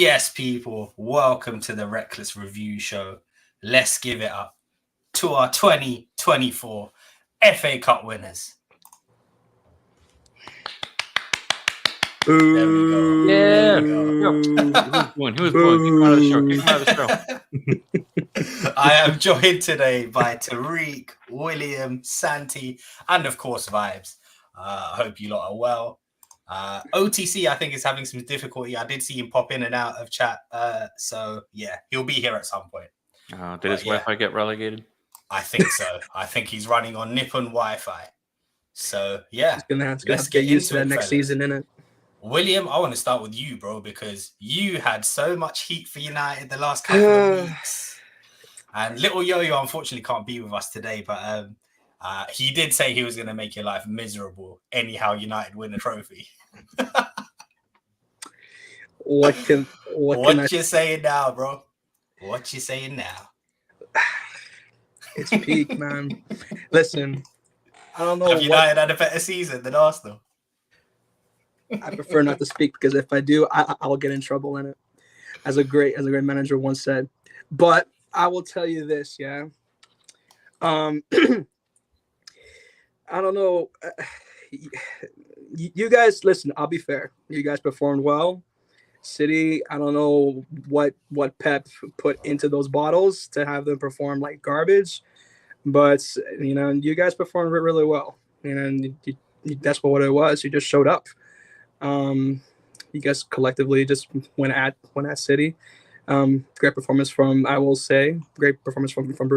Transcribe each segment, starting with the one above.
Yes, people, welcome to the Reckless Review Show. Let's give it up to our 2024 FA Cup winners. There we go. Yeah. Who was born? Kick him out of the show. I am joined today by Tariq, William, Santi, and of course Vibes. I hope you lot are well. OTC, I think, is having some difficulty. I did see him pop in and out of chat. So yeah, he'll be here at some point. Did his Wi-Fi get relegated? I think so. I think he's running on Nippon Wi-Fi. So yeah, let's get used to that next season, innit? William, I want to start with you, bro, because you had so much heat for United the last couple of weeks. And little Yo-Yo unfortunately can't be with us today, but he did say he was going to make your life miserable anyhow United win a trophy. What you saying now, bro? What you saying now? It's peak, man. Listen, I don't know. Have United had a better season than Arsenal? I prefer not to speak because if I do, I'll get in trouble in it. As a great manager once said. But I will tell you this, yeah. I don't know. You guys, listen, I'll be fair. You guys performed well. City, I don't know what Pep put into those bottles to have them perform like garbage. But, you guys performed really well. And that's what it was. You just showed up. You guys collectively just went at City. Great performance from Bruno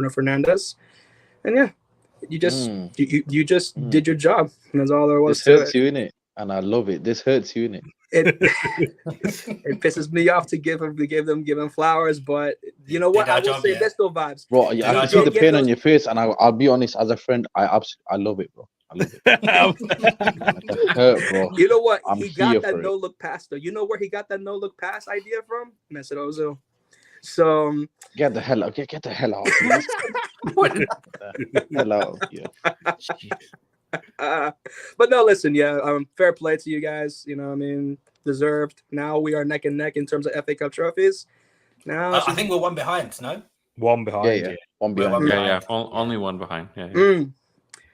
Fernandes. And yeah, you just did your job. And that's all there was to it. This hurts you, innit? And I love it. This hurts you, innit? It pisses me off to give them flowers, but you know what? I will say this though, Vibes. Bro, I can see the pain on your face, and I'll be honest, as a friend, I love it, bro. I love it. Hurt, bro. You know what? He got that no-look pass, though. You know where he got that no-look pass idea from? Mesut Ozil. So get the hell out. Get the hell out. What? Hell out. Yeah. But no, listen, fair play to you guys. Deserved. Now we are neck and neck in terms of FA Cup trophies. Now I think we're one behind. No, one behind. Yeah. One behind. Yeah. Only one behind. Yeah.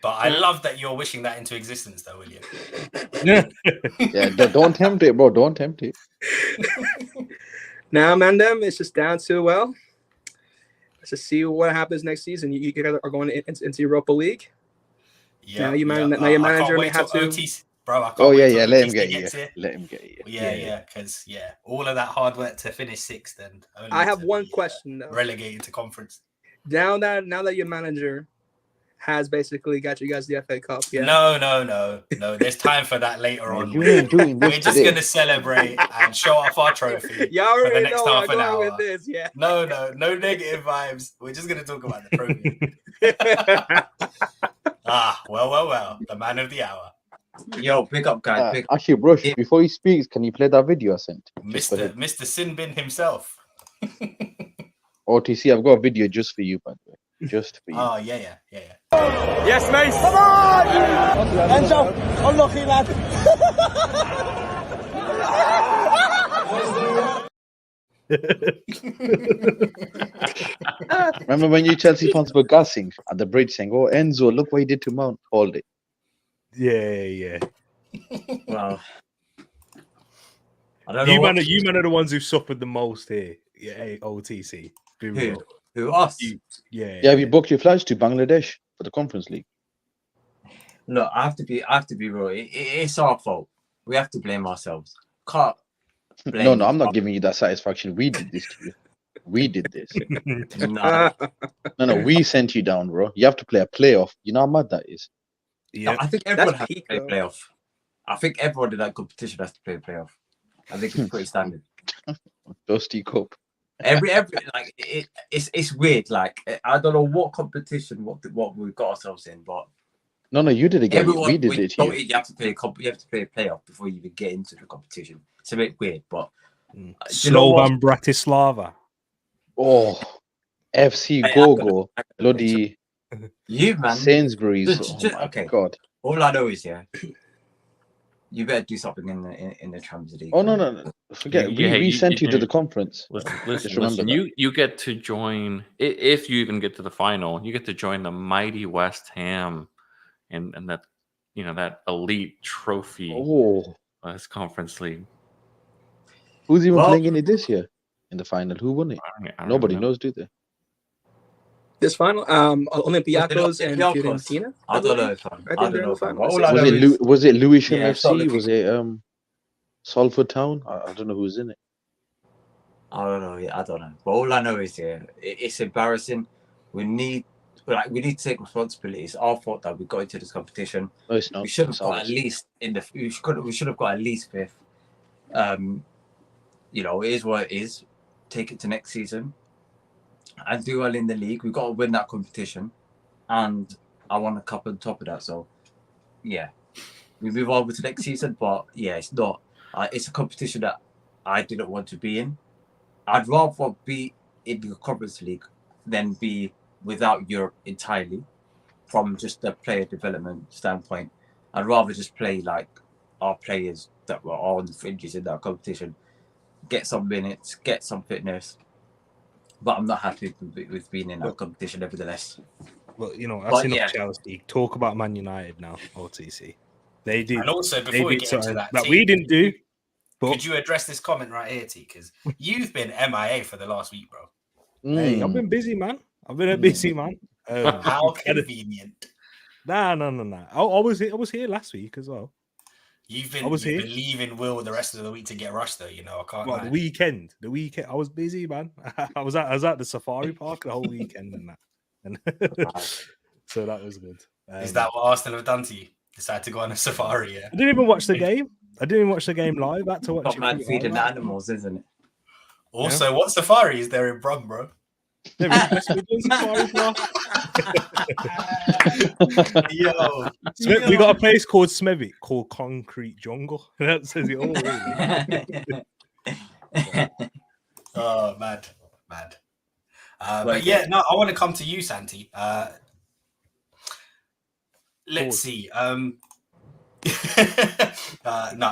But I love that you're wishing that into existence, though, William. Yeah, don't tempt it, bro. Don't tempt it. Now, Mandem, it's just down to, let's just see what happens next season. You guys are going into Europa League. Yeah. Now, your manager may have to. OTC, bro, I can't let him get you. Let him get you. Yeah, because all of that hard work to finish sixth, and I have one question though. Relegated to conference. Now that your manager has basically got you guys the FA Cup. Yeah. No. There's time for that later on. We're just gonna celebrate and show off our trophy. You already for the next know half where an I'm going hour. with this. Yeah. No negative vibes. We're just gonna talk about the trophy. Well. The man of the hour. Yo, pick up, guys. Actually, bro, before he speaks, can you play that video I sent? Mr. Sinbin himself. OTC, I've got a video just for you, by the way. Just for you. Oh, yeah. Yes, mate. Come on! Enzo, unlucky lad. Remember when you Chelsea fans were gassing at the bridge saying, "Oh, Enzo, look what he did to Mount." Hold it. Yeah. Well, I don't know. You men are the ones who suffered the most here. Yeah, OTC. Be real. Who us? Yeah. Have you booked your flights to Bangladesh for the Conference League? Look, I have to be real. It's our fault. We have to blame ourselves. Can't blame. No, I'm not giving you that satisfaction. We did this to you. We did this. No, we sent you down, bro. You have to play a playoff. You know how mad that is. Yeah, I think everyone has to play a playoff. I think everyone in that competition has to play a playoff. I think it's pretty standard. Dusty Cup. Every like it's weird. Like I don't know what competition what we've got ourselves in, but no, you did it again. We did it here. You have to play a playoff before you even get into the competition. It's a bit weird, but Slovan Bratislava. Oh, FC Gogo, bloody you man, Sainsbury's. Oh my God. All I know is You better do something in the Champions League. Oh no! Forget we sent you to the conference. Listen, you get to join if you even get to the final. You get to join the mighty West Ham, and that that elite trophy. Oh, This Conference League. Who's even playing in it this year in the final? Who won it? I don't Nobody know. knows, do they? This final, Olympiacos and Fiorentina. I don't know. I don't know. Was it Lewisham Yeah, FC? Was it Salford Town? I don't know who's in it. I don't know. I don't know. But all I know is it's embarrassing. We need to take responsibility. It's our fault that we got into this competition. No, it's not. We should have got at least we should have got at least 5th. It is what it is. Take it to next season and do well in the league. We've got to win that competition, and I want a cup on top of that. So, yeah, we move on to next season. But yeah, it's not. It's a competition that I didn't want to be in. I'd rather be in the Conference League than be without Europe entirely, from just the player development standpoint. I'd rather just play like our players that were on the fringes in that competition, get some minutes, get some fitness. But I'm not happy with being in that competition, nevertheless. Well, that's enough Chelsea. Talk about Man United now, OTC. They did. And also, before we get into that, we didn't do. But could you address this comment right here, T? Because you've been MIA for the last week, bro. Hey, I've been busy, man. I've been a busy man. How convenient. Nah. I was here last week as well. You've been leaving Will the rest of the week to get rushed, though. I can't. Well, the weekend. I was busy, man. I was at the safari park the whole weekend and so that was good. Is that what Arsenal have done to you? Decided to go on a safari? Yeah. I didn't even watch the game. I didn't even watch the game live. I had to watch it. Feeding animals, isn't it? Also, what safari is there in Brum, bro? There is West Midlands Safari Park. Yo, we got a place called Smethwick called Concrete Jungle. That says it all. Really. Oh, mad. But yeah, no, I want to come to you, Santi. Let's see. No,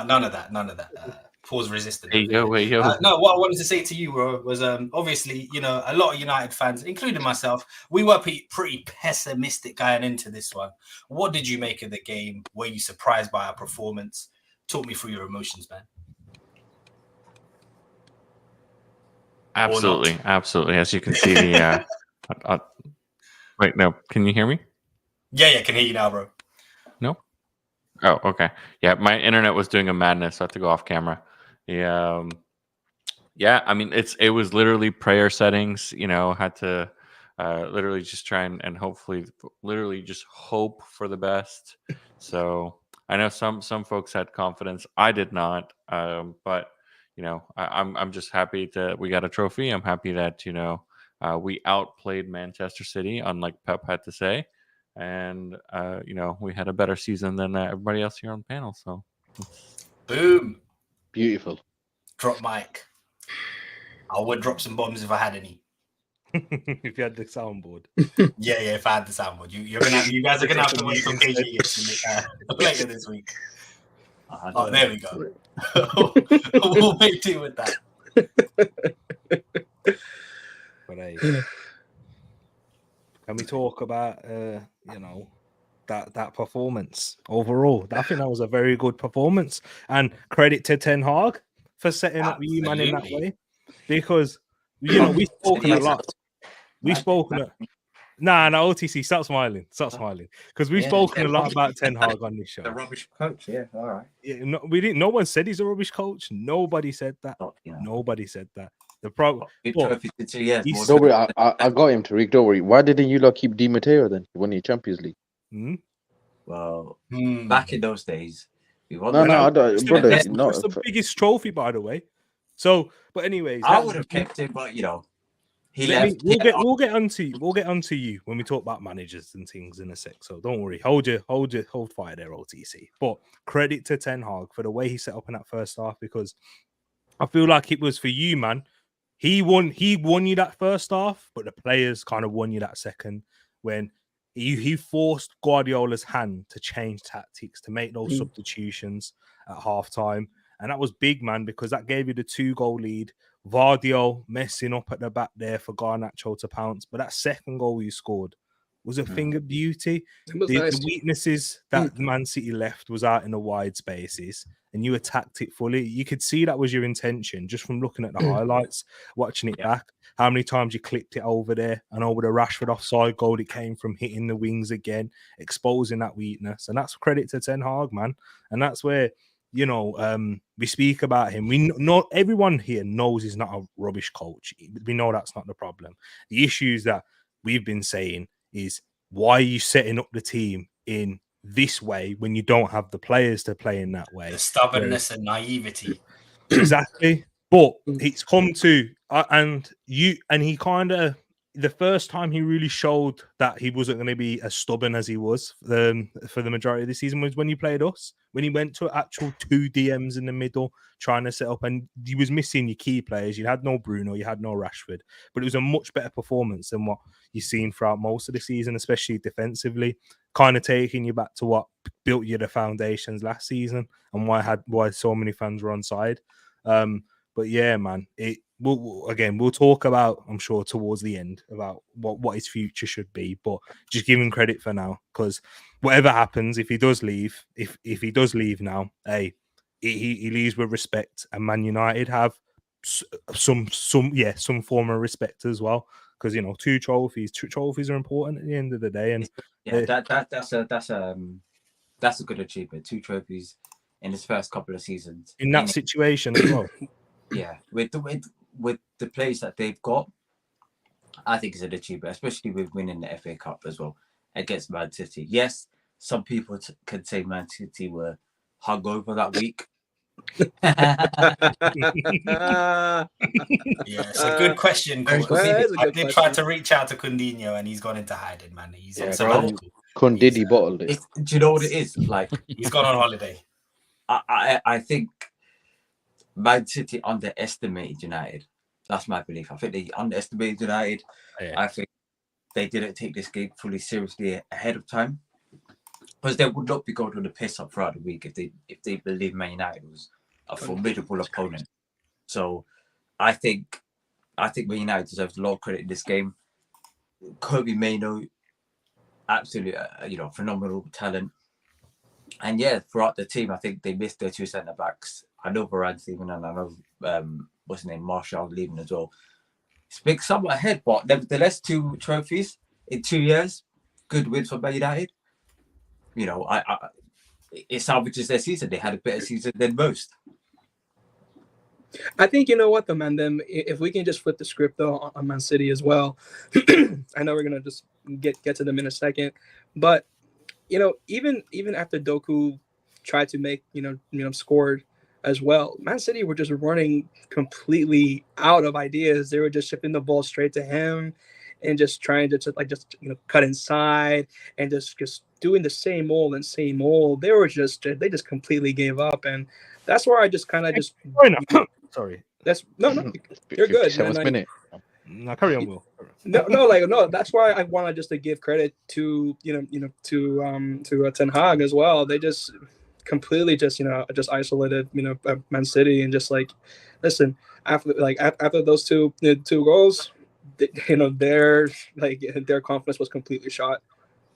none of that. Pause resistant. Hey, yo. No, what I wanted to say to you was obviously, a lot of United fans, including myself, we were pretty pessimistic going into this one. What did you make of the game? Were you surprised by our performance? Talk me through your emotions, man. Absolutely. As you can see, the wait, no, can you hear me? Yeah, can hear you now, bro. No. Oh, okay. Yeah, my internet was doing a madness. So I had to go off camera. Yeah. I mean, it was literally prayer settings. Had to literally just try and hopefully, literally just hope for the best. So I know some folks had confidence. I did not. But I'm just happy that we got a trophy. I'm happy that we outplayed Manchester City, unlike Pep had to say. And we had a better season than everybody else here on the panel. So, boom, beautiful. Drop mic. I would drop some bombs if I had any. If you had the soundboard. Yeah. If I had the soundboard, you guys are gonna have to wait till KG gets later this week. Oh, there we go. We'll make do with that. But hey. Can we talk about that performance overall? I think that was a very good performance, and credit to Ten Hag for setting up you man in that way, because we've spoken a lot. We've spoken. Nah, OTC, stop smiling, because we've spoken a lot about Ten Hag on this show. The rubbish coach, yeah, all right. Yeah, we didn't. No one said he's a rubbish coach. Nobody said that. Nobody said that. The problem. Don't worry, I got him, Tariq. Don't worry. Why didn't you keep Di Matteo then? He won the Champions League. Well, back in those days, we won. No, I don't, brother. It's the biggest trophy, by the way. So, but anyways, I would have kept it, but he left. We'll get onto you when we talk about managers and things in a sec. So don't worry. Hold fire there, OTC. But credit to Ten Hag for the way he set up in that first half, because I feel like it was for you, man. He won you that first half, but the players kind of won you that second when he forced Guardiola's hand to change tactics, to make those substitutions at halftime. And that was big, man, because that gave you the 2-goal lead. Vardio messing up at the back there for Garnacho to pounce. But that second goal you scored was a thing of beauty. The weaknesses that Man City left was out in the wide spaces, and you attacked it fully. You could see that was your intention just from looking at the highlights, watching it back. How many times you clipped it over there, and over the Rashford offside goal, it came from hitting the wings again, exposing that weakness. And that's credit to Ten Hag, man. And that's where, you know, we speak about him. We know everyone here knows he's not a rubbish coach. We know that's not the problem. The issues that we've been saying is, why are you setting up the team in this way when you don't have the players to play in that way? The stubbornness and naivety. Exactly. But it's come to and he kind of, the first time he really showed that he wasn't going to be as stubborn as he was for the majority of the season was when he played us, when he went to actual 2 DMs in the middle trying to set up, and he was missing your key players. You had no Bruno, you had no Rashford, but it was a much better performance than what you've seen throughout most of the season, especially defensively, kind of taking you back to what built you the foundations last season and why so many fans were on side. But yeah, man, we'll talk about, I'm sure, towards the end about what his future should be. But just give him credit for now, because whatever happens, if he does leave, if he does leave now, hey, he leaves with respect, and Man United have some form of respect as well, because, you know, 2 trophies are important at the end of the day. And that's a good achievement. 2 trophies in his first couple of seasons in that situation as well. Yeah, with the players that they've got, I think it's an achievement, especially with winning the FA Cup as well against Man City. Yes, some people can say Man City were hungover that week. Yeah, it's a good question. I did try to reach out to Coutinho, and he's gone into hiding, man. He's Diddy bottled it. Do you know what it is? Like, he's gone on holiday. I think Man City underestimated United. That's my belief. I think they underestimated United. Yeah. I think they didn't take this game fully seriously ahead of time, because they would not be going on the piss up throughout the week if they believed Man United was a formidable opponent. So I think Man United deserves a lot of credit in this game. Kobe Mainoo, absolutely, phenomenal talent. And yeah, throughout the team, I think they missed their 2 centre backs. I know Varane's leaving, and I know what's his name, Martial leaving as well. It's big somewhat ahead, but nevertheless, 2 trophies in 2 years, good wins for Man United. You know, it salvages their season. They had a better season than most. I think, you know what, though, man, then if we can just flip the script, though, on Man City as well. I know we're going to just get to them in a second, but, you know, even after Doku tried to make, scored as well, Man City were just running completely out of ideas. They were just shipping the ball straight to him and just trying to cut inside and just doing the same old. They just completely gave up, and that's where I just kind of just sorry. That's no, you're good. 57th minute. No, carry on, Will. No. That's why I want to give credit to Ten Hag as well. They just completely just isolated Man City, and just listen, after those two goals, their confidence was completely shot.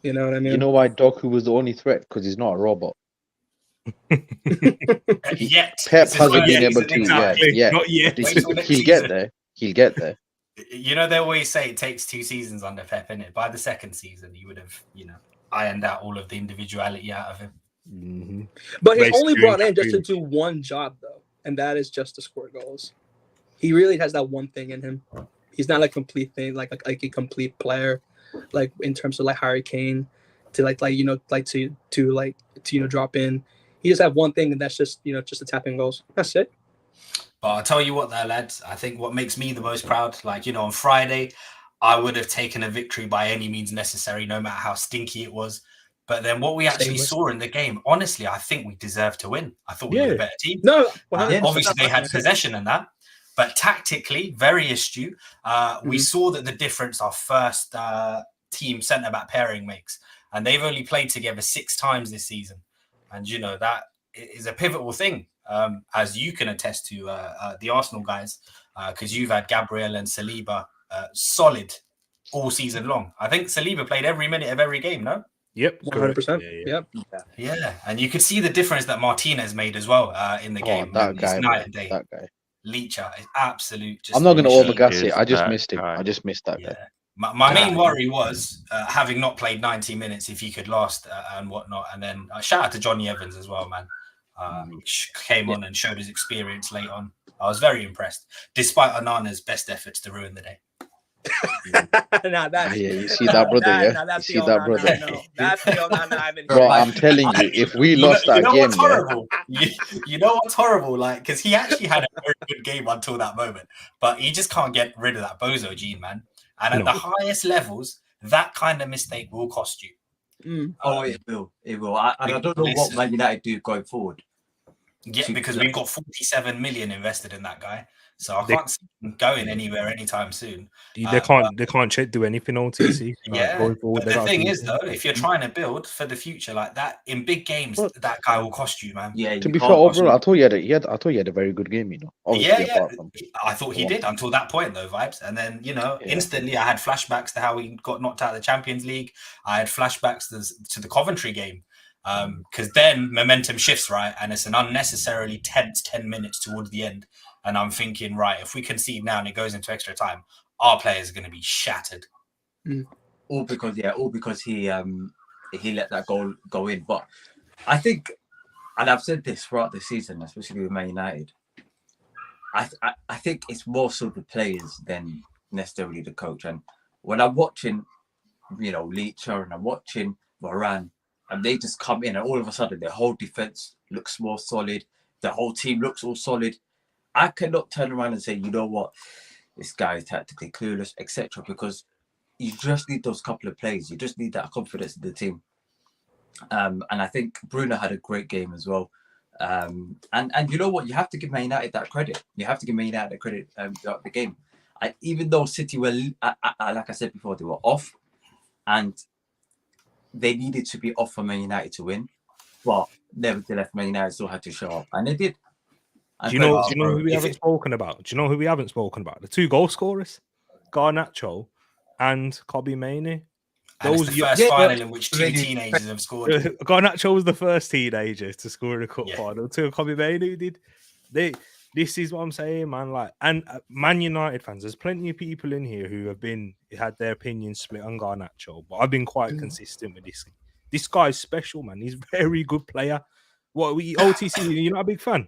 You know what I mean? You know why Doku was the only threat? Because he's not a robot. Yet Pep hasn't been able to. Exactly. Yeah. Not yet. He'll get there. He'll get there. You know, they always say it takes 2 seasons under Pep, innit? By the 2nd season, you would have, ironed out all of the individuality out of him. Mm-hmm. But he's only brought in just to do one job, though, and that is just to score goals. He really has that one thing in him. He's not a complete thing, like a complete player, like in terms of like Harry Kane, to to drop in. He just have one thing, and that's just just the tapping goals. That's it. But I'll tell you what, though, lads, I think what makes me the most proud, on Friday, I would have taken a victory by any means necessary, no matter how stinky it was. But then what we actually saw in the game, honestly, I think we deserved to win. I thought we were a better team. No, obviously they had possession and that, but tactically, very astute. We saw that the difference our first team centre back pairing makes, and they've only played together 6 times this season, and you know that is a pivotal thing, as you can attest to, the Arsenal guys, because you've had Gabriel and Saliba solid all season long. I think Saliba played every minute of every game, no? Yep, 100%. Yep. Yeah, and you could see the difference that Martinez made as well in the game. That guy, night and day. that guy. Leacher is absolute. I'm not going to machine. overgas it. I just that missed him. guy. I just missed that Yeah. guy. My main worry was having not played 90 minutes, if he could last and whatnot. And then shout out to Johnny Evans as well, man. Came on and showed his experience late on. I was very impressed, despite Onana's best efforts to ruin the day. Now that's, Yeah, you see that, brother, yeah? Now that's You see the that, Onana brother? I know. That's the Onana I've been. Bro, I'm telling you, if we lost that game, what's horrible? You know what's horrible? Like, because he actually had a very good game until that moment, but he just can't get rid of that bozo gene, man. And at the highest levels, that kind of mistake will cost you. Oh, it will. It will. I don't know what Man United do going forward. Yeah, because we've got 47 million invested in that guy, so I can't see him going anywhere anytime soon. They can't do anything OTC. Yeah, but the thing is, though, if you're trying to build for the future like that in big games, that guy will cost you, man. Yeah. to be fair, overall, I thought he had a very good game, you know. Obviously, apart from I thought he did until that point, though, Vibes. And then, instantly I had flashbacks to how he got knocked out of the Champions League. I had flashbacks to the Coventry game. Because then momentum shifts, right? And it's an unnecessarily tense 10 minutes towards the end. And I'm thinking, right, if we concede now and it goes into extra time, our players are going to be shattered. All because he let that goal go in. But I think, and I've said this throughout the season, especially with Man United, I think it's more so the players than necessarily the coach. And when I'm watching, Leacher and I'm watching Varane, and they just come in and all of a sudden their whole defense looks more solid. The whole team looks all solid. I cannot turn around and say, you know what, this guy is tactically clueless, etc. Because you just need those couple of plays. You just need that confidence in the team. And I think Bruno had a great game as well. And you know what, you have to give Man United that credit. You have to give Man United that credit throughout the game. Even though City were, like I said before, they were off, and they needed to be off for Man United to win, but nevertheless, Man United still had to show up, and they did. Do you know who we haven't spoken about? The 2 goal scorers, Garnacho and Kobe Mainoo. Those the first final in which 2 teenagers have scored. Garnacho was the first teenager to score in a cup final. 2 Kobe Mainoo did. This is what I'm saying, man. Like, and Man United fans, there's plenty of people in here who had their opinions split on Garnacho, but I've been quite consistent with this. This guy's special, man. He's a very good player. OTC, you're not a big fan?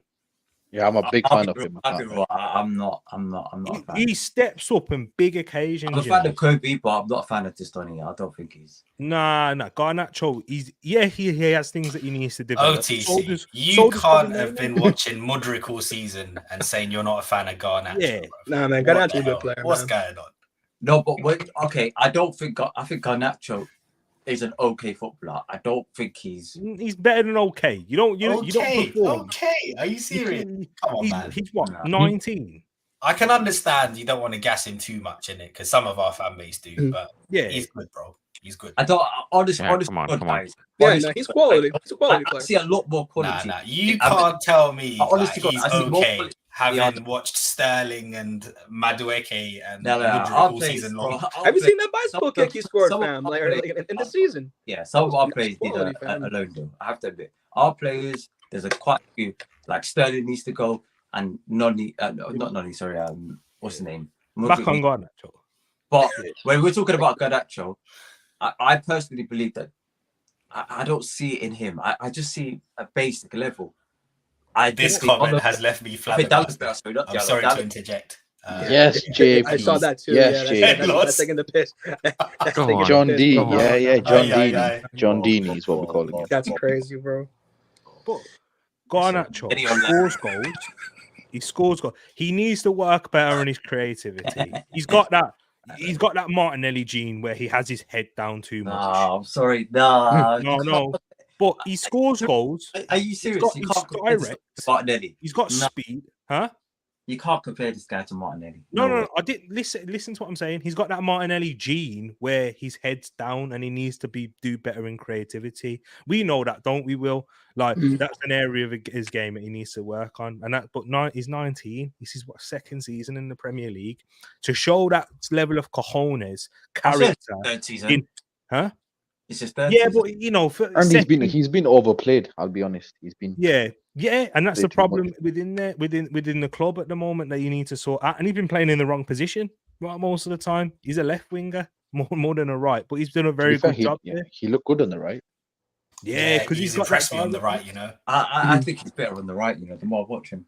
Yeah, I'm a big fan of him. I'm not a fan. He steps up in big occasions. I'm a fan of Kobe, but I'm not a fan of Testoni. I don't think he's. Nah. Garnacho, he has things that he needs to develop. OTC, you can't have been watching Mudryk all season and saying you're not a fan of Garnacho. Yeah. Nah, man, Garnacho's a good player. What's going on? No, but I think Garnacho is an okay footballer. I don't think he's better than okay. You don't perform. Okay, are you serious? Come on, man. He's what, 19? I can understand you don't want to gas him too much in it because some of our fan base do, but he's good, bro. He's good. I don't honestly. Come on. He's quality. He's a quality player. I see a lot more quality. You can't tell me he's okay. Having watched Sterling and Madueke and all season long. Have you seen that bicycle kick he scored, fam? Like in the season. Yeah, some of our players need a loan deal. I have to admit, our players. There's quite a few. Like Sterling needs to go, and Noni, not Noni. Sorry, what's his name? Back on Garnacho. But when we're talking about Garnacho, I personally believe that I don't see it in him. I just see a basic level. This comment has left me flabbergasted. I'm sorry to interject. Yes, Jay. I saw that too. Yes, Jay. That's taking the piss. John D. Yeah, John Dini is what we call him. That's crazy, bro. But Garnacho scores goals. He scores goals. He needs to work better on his creativity. He's got that Martinelli gene where he has his head down too much. No, I'm sorry. No. But he scores goals. Are you serious? He's got direct. Martinelli. He's got speed. Huh? You can't compare this guy to Martinelli. No. I didn't listen to what I'm saying. He's got that Martinelli gene where his head's down and he needs to do better in creativity. We know that, don't we, Will? Like that's an area of his game that he needs to work on. And he's 19. This is what, second season in the Premier League. To show that level of cojones, character. Third season. Huh? It's just third yeah, season. but you know, And he's been overplayed. I'll be honest. He's been and that's the problem within the club at the moment that you need to sort out. And he's been playing in the wrong position most of the time. He's a left winger more than a right, but he's done a very good job there. He looked good on the right. Yeah, because he's impressed me on the right. You know, I think he's better on the right. You know, the more I watch him.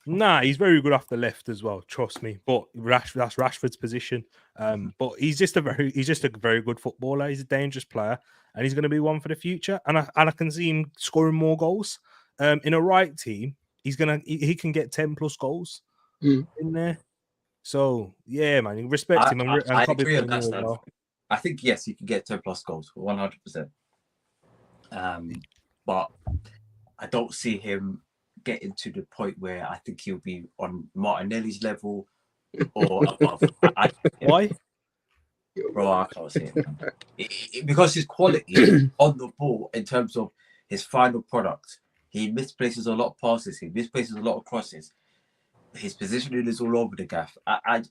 Nah, he's very good off the left as well. Trust me. But that's Rashford's position. But he's just a very good footballer. He's a dangerous player, and he's going to be one for the future. And I can see him scoring more goals. In a right team, he can get 10 plus goals in there. So yeah, man, respect him. I agree on that stuff. Well. I think yes, he can get 10 plus goals, 100%. But I don't see him getting to the point where I think he'll be on Martinelli's level or above. Why? Bro, I can't see it. Because his quality on the ball in terms of his final product, he misplaces a lot of passes, he misplaces a lot of crosses. His positioning is all over the gaff. I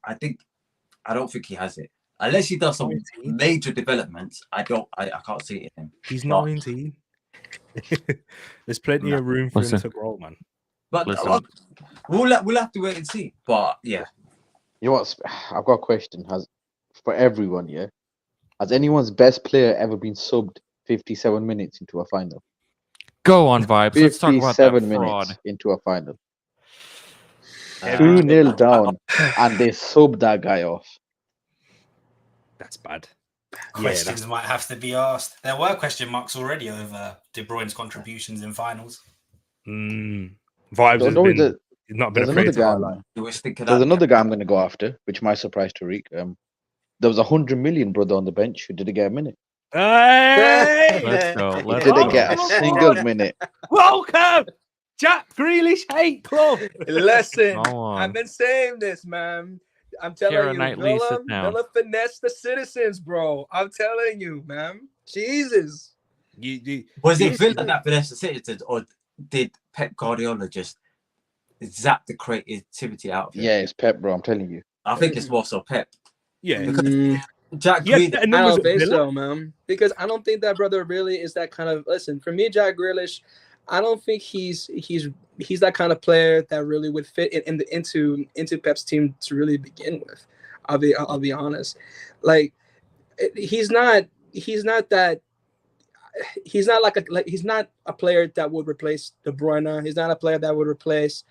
don't think he has it. Unless he does some major developments, I can't see it in him. He's 19. There's plenty of room for him to grow, man. But we'll have to wait and see. But yeah. You know what? I've got a question. For everyone, yeah? Has anyone's best player ever been subbed 57 minutes into a final? Go on, Vibes. Let's talk about that 57 fraud. minutes into a final. 2-0 down, and they subbed that guy off. That's bad. Questions might have to be asked. There were question marks already over De Bruyne's contributions in finals. Vibes has been, not been afraid to highlight. There's another guy I'm going to go after, which might surprise Tariq. There was 100 million brother on the bench who didn't get a minute. Hey! Let's go. He didn't get a single minute. Welcome, Jack Grealish hate club. Listen, I've been saying this, man. I'm telling you, Villa finesse the citizens, bro. I'm telling you, man. Jesus. Was it Villa that finessed the citizens, or did Pep Guardiola just zap the creativity out of him? Yeah, it's Pep, bro. I'm telling you. I think it's more so Pep. Yeah. Jack Grealish, I don't think so, man. Because I don't think that brother really is that kind of. Listen, for me, Jack Grealish, I don't think he's that kind of player that really would fit into Pep's team to really begin with. I'll be honest. Like he's not a player that would replace De Bruyne. He's not a player that would replace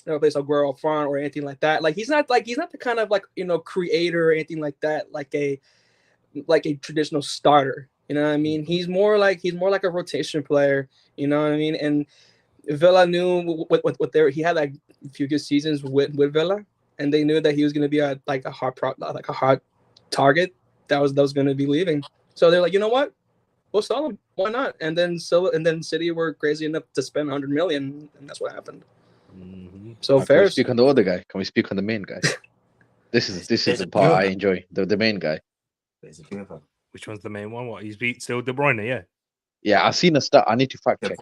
replace Aguero front or anything like that. Like he's not the kind of creator or anything like that, like a traditional starter. You know what I mean? He's more like a rotation player. You know what I mean? And Villa knew what he had like a few good seasons with Villa, and they knew that he was going to be a hard target that was going to be leaving. So they're like, you know what? We'll sell him. Why not? And then City were crazy enough to spend 100 million, and that's what happened. Mm-hmm. So fair. Can we speak on the other guy? Can we speak on the main guy? This is the part I enjoy. The main guy. Which one's the main one? What, he's beat still De Bruyne? Yeah. Yeah, I've seen a stat. I need to fact check.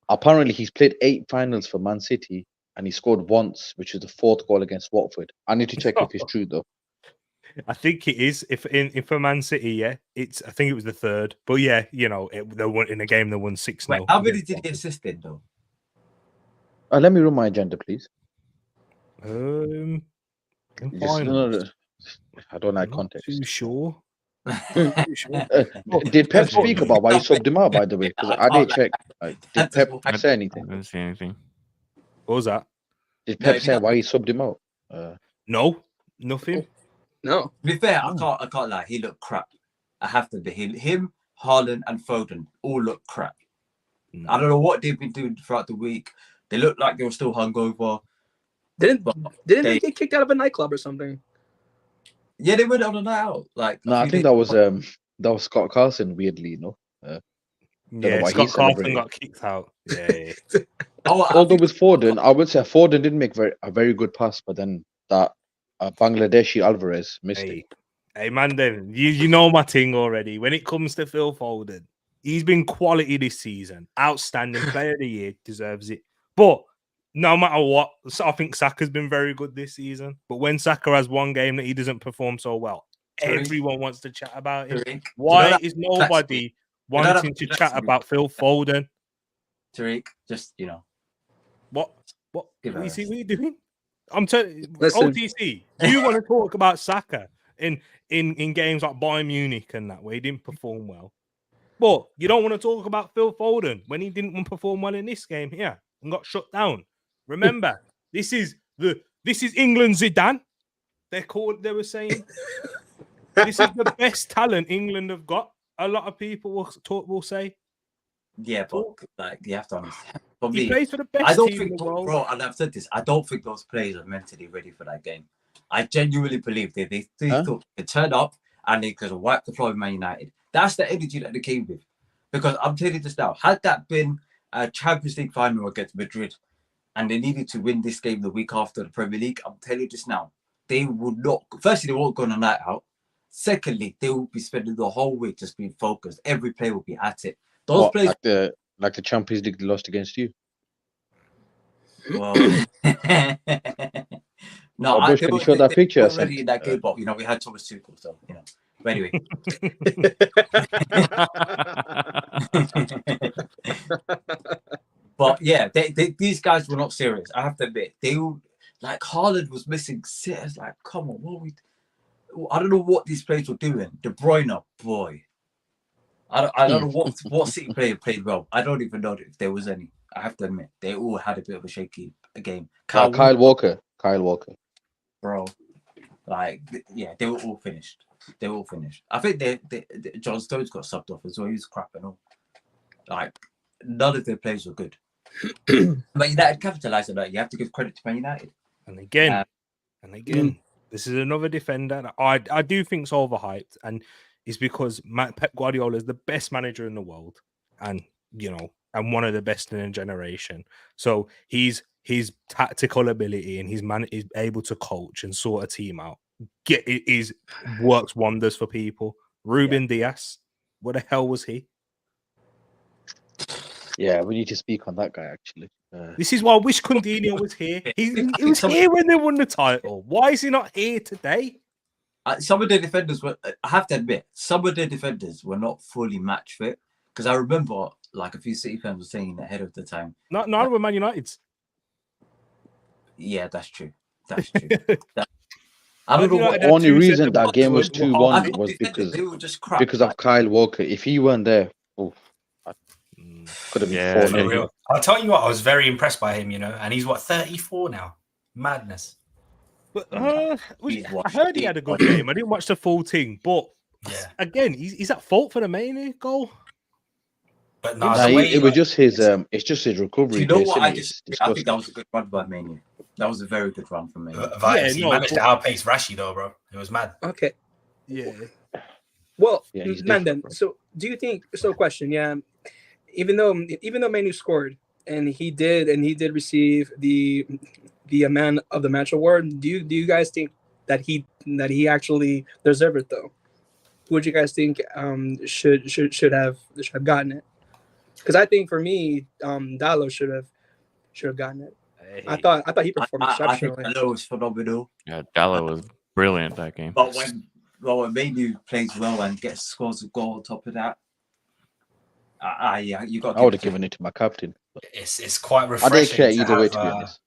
Apparently, he's played 8 finals for Man City, and he scored once, which is the 4th goal against Watford. I need to check if it's true though. I think it is. If for Man City, yeah, I think it was the 3rd. But yeah, they won in a game. They won 6-0. How many did he assist in though? Let me run my agenda, please. I don't like context. Too sure. Did Pep speak about why he subbed him out? By the way, because I did check. Did Pep say anything? I didn't see anything. What was that? Did Pep say why he subbed him out? No, nothing. No. To be fair, I can't lie. He looked crap. I have to be him, Haaland, and Foden all look crap. I don't know what they've been doing throughout the week. They look like they were still hungover. Didn't they get kicked out of a nightclub or something? Yeah, they went on a night out. No, I think that was Scott Carson. Weirdly, yeah, Scott Carson got kicked out. Yeah. Although with Foden, I would say Foden did make a very good pass, but then that Bangladeshi Alvarez missed it. Hey, man, then you know my thing already. When it comes to Phil Foden, he's been quality this season. Outstanding player of the year, deserves it. But no matter what, I think Saka's been very good this season. But when Saka has one game that he doesn't perform so well, everyone wants to chat about it. Why is nobody wanting to chat about Phil Foden? Tariq, just What Give you her see a- what you doing? I'm telling you, Listen. OTC, you want to talk about Saka in games like Bayern Munich and that where he didn't perform well. But you don't want to talk about Phil Foden when he didn't perform well in this game here and got shut down. Remember, this is England Zidane. They were saying this is the best talent England have got. A lot of people will say. Yeah, but like you have to understand. For He me, plays for the best I don't team think, in the world. bro, and I've said this. I don't think those players are mentally ready for that game. I genuinely believe they thought they turn up and they could wipe the floor with Man United. That's the energy that they came with. Because I'm telling you this now, had that been a Champions League final against Madrid and they needed to win this game the week after the Premier League, I'm telling you this now, they would not. Firstly, they won't go on a night out. Secondly, they will be spending the whole week just being focused. Every player will be at it. Those players, like the Champions League they lost against you. well, no, Bush, can you show that picture I were sent? already in that game, but we had Thomas Tuchel, so But anyway, but yeah, these guys were not serious. I have to admit, they were like Haaland was missing sitters. Like, come on, I don't know what these players were doing. De Bruyne, boy, I don't know what City player played well. I don't even know if there was any. I have to admit, they all had a bit of a shaky game. Kyle Walker, bro, like they were all finished. I think John Stones got subbed off as well. He was crap and all. Like none of their players were good. But United capitalised on that. You have to give credit to Man United. And again, this is another defender that I do think's overhyped, and it's because Pep Guardiola is the best manager in the world, and and one of the best in a generation. So his tactical ability and his man is able to coach and sort a team out. Works wonders for people. Ruben Diaz, what the hell was he? Yeah, we need to speak on that guy actually. This is why I wish Coutinho was here. He was here when they won the title. Why is he not here today? Some of the defenders were. I have to admit, some of the defenders were not fully match fit. Because I remember, like a few City fans were saying ahead of the time. Not with Man United's. Yeah, that's true. That's true. I don't know what the only reason that game was 2-1 was because of Kyle Walker. If he weren't there, could have been 4-0. I'll tell you what, I was very impressed by him, and he's 34 now. Madness. But I heard he had a good game. I didn't watch the full thing, but again, he's at fault for the main goal. But it was just his. It's just his recovery. You know what? I think that was a good run by Manu. That was a very good run from Manu. He managed to outpace Rashi though, bro. It was mad. Okay. Yeah. Well, man, then. So, do you think? So, question. Yeah. Even though Manu scored and he did receive the man of the match award, do you guys think that he actually deserved it though? Who would you guys think should have gotten it? Because I think for me, Dallo should have gotten it. I thought he performed exceptionally. I think Dallo was phenomenal. Yeah, Dallo was brilliant that game. But when Manu plays well and scores a goal on top of that, you got. I would have given it to my captain. It's quite refreshing. I didn't care either way, to be honest.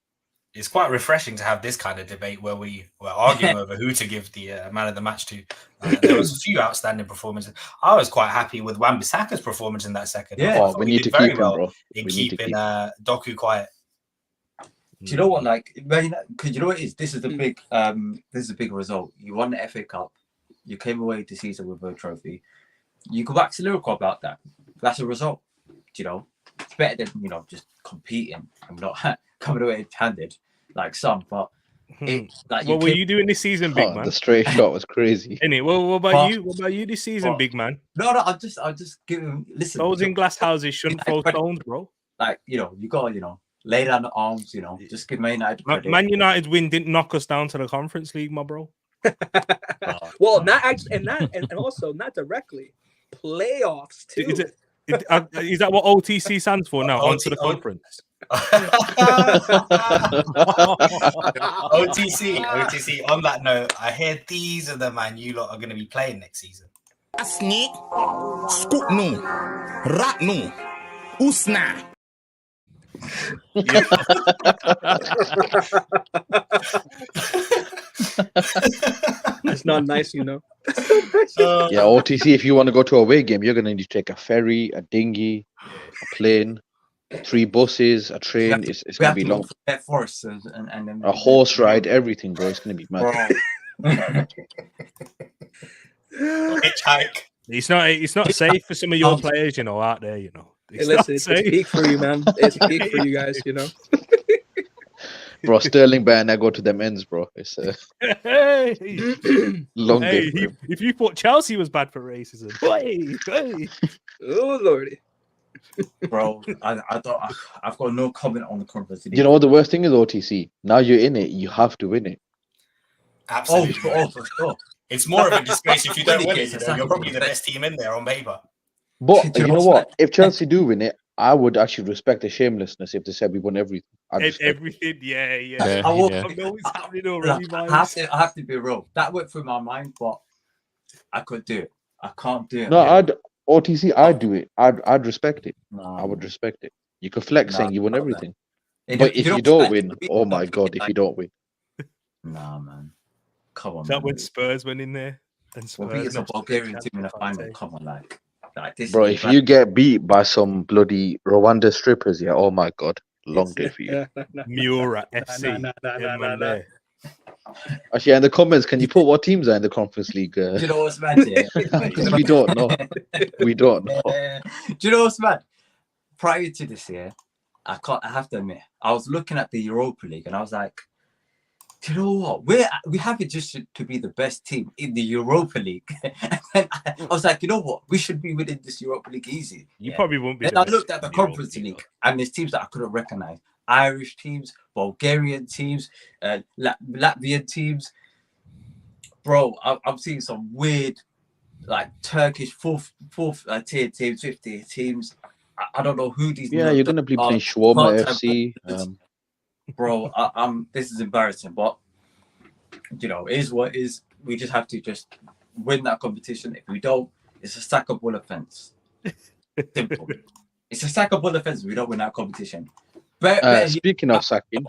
It's quite refreshing to have this kind of debate where we were arguing over who to give the man of the match to. There was a few outstanding performances. I was quite happy with Wan-Bissaka's performance in that second. Yeah, we need to keep him, bro. In keeping Doku quiet. Do you know what? Like, because you know what it is. This is a big result. You won the FA Cup. You came away this season with a trophy. You go back to lyrical about that. That's a result. It's better than just competing and not coming away empty-handed like some. But what were you doing this season, big man? The straight shot was crazy. Anyway, what about you? What about you this season, big man? No, I'll just give him. Listen, those in glass houses shouldn't throw stones, bro. Like you got lay down the arms, just give Man United credit. Man United's win didn't knock us down to the Conference League, my bro. Well, not actually, and also not directly. Playoffs too. Is that what OTC stands for now? Onto the conference. OTC. On that note, I hear these are the man you lot are going to be playing next season. Sneak, scoop no, rat no, usna. It's not nice, Yeah, OTC, if you want to go to a away game, you're going to need to take a ferry, a dinghy, a plane, 3 buses, a train. It's going to be long. Force and then a horse ride, everything, bro. It's going to be mad. Hitchhike. It's not safe for some of your players, out there, It's peak for you, man. It's peak for you guys, Bro, Sterling Bayern, I go to them ends, bro. It's long day. If you thought Chelsea was bad for racism, hey. Oh lordy, bro, I've got no comment on the Conference League. You know what the worst thing is, OTC? Now you're in it, you have to win it. Absolutely. For sure. It's more of a disgrace if you don't win it. You're probably the best team in there on paper. But you know what? If Chelsea do win it, I would actually respect the shamelessness if they said we won everything. Everything, yeah. I know it's happening already, I have to be real. That went through my mind, but I could do it. I can't do it. No, OTC, I'd do it. I'd respect it. No, I would respect it. You could flex saying you won everything. But if you don't win, oh my God, if you don't win. Nah, man. Come on. That when Spurs went in there. And Spurs beating a Bulgarian team in the final. Come on, like this. Bro, if you get beat by some bloody Rwanda strippers, yeah, oh my God. Long day for you. Mura FC. Actually, in the comments, can you put what teams are in the Conference League? Do you know what's mad? Because we don't know. We don't know. Do you know what's mad? Prior to this year, I have to admit, I was looking at the Europa League and I was like, do you know what? We have it just to be the best team in the Europa League. And I was like, you know what? We should be winning this Europa League easy. You probably won't be. And I looked at the Conference League and there's teams that I couldn't recognize. Irish teams, Bulgarian teams, Latvian teams. Bro, I'm seeing some weird, like Turkish fourth tier teams, 50 teams. I don't know who these. Yeah, you're gonna be playing Shawarma FC. Bro, this is embarrassing, but it is what it is. We just have to just win that competition. If we don't, it's a sackable offense. Simple. It's a sackable offense if we don't win that competition. Speaking of sacking,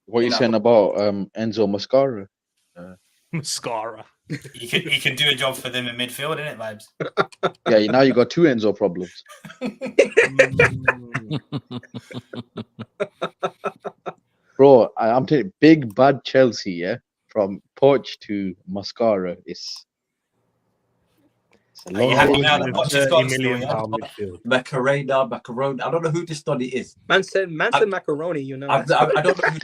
what are you saying about Enzo Mascara? Mascara. He can do a job for them in midfield, isn't it, Vibes? Yeah, now you got 2 Enzo problems. Bro, I'm telling you, big bad Chelsea, yeah, from Poch to Mascara is. You happy now that Poch is gone? Macarena. I don't know who this study is. Man said macaroni. I don't know who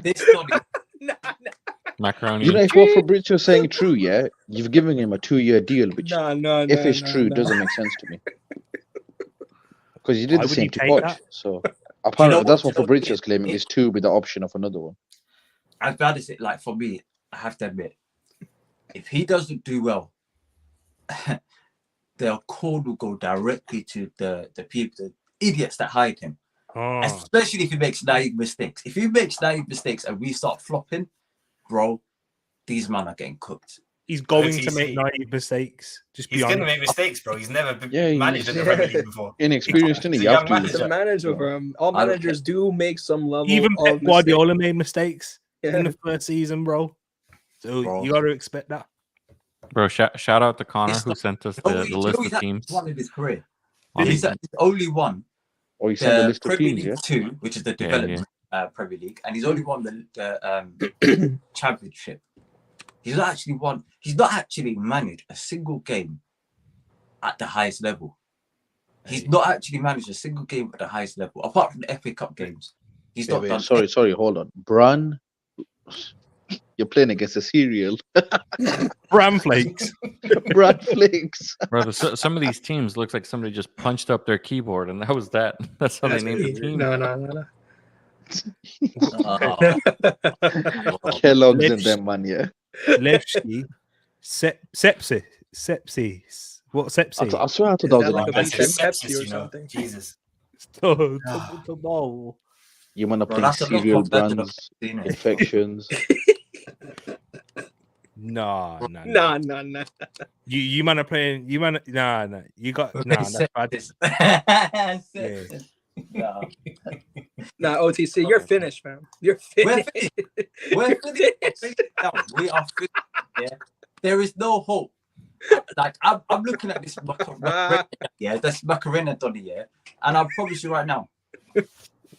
this study. Macaroni. You know, if what Fabrizio's saying true, yeah, you've given him a 2-year deal, which if it's true, doesn't make sense to me. Because you did the same to Poch. So apparently that's what Fabrizio's claiming is 2 with the option of another one. As bad as it, like for me, I have to admit, if he doesn't do well, the call will go directly to the people, the idiots that hired him. Especially if he makes naive mistakes. If he makes naive mistakes and we start flopping, bro, these men are getting cooked. He's going to make naive mistakes. He's going to make mistakes, bro. He's never managed in the Premier League before. Inexperienced, isn't he? He's a manager, bro. All managers do make some level. Even Pep Guardiola made mistakes in the first season, bro. So you got to expect that. Bro, shout out to Connor who sent us the list of teams. One in his career. He's only won. Or he sent the list of teams, League 2, which is the development Premier League, and he's only won the championship. He's not actually managed a single game at the highest level. He's not actually managed a single game at the highest level, apart from the FA Cup games. He's not done. Sorry, hold on. Bran You're playing against a cereal. Bran flakes. Brad Flakes. Brother, some of these teams looks like somebody just punched up their keyboard, and that was that. That's how they named the team. No. Kellogg's and them, man, yeah. Lefty. Sepsis. What sepsis? I swear I thought that was that like a That's big his Pepsi sepsis, or you know. something? Jesus. Tomorrow. You want to Bro, play that's a lot cereal of better than brands, I've seen it. infections. Nah. Nah. You man are playing. You man. Nah. You got that's bad. Sepsis. Nah. Nah, OTC, you're finished, man. You're We're finished. We're finished. We are finished. Yeah. There is no hope. Like I'm looking at this Macarena, yeah, that's Macarena Donny, yeah, and I promise you right now,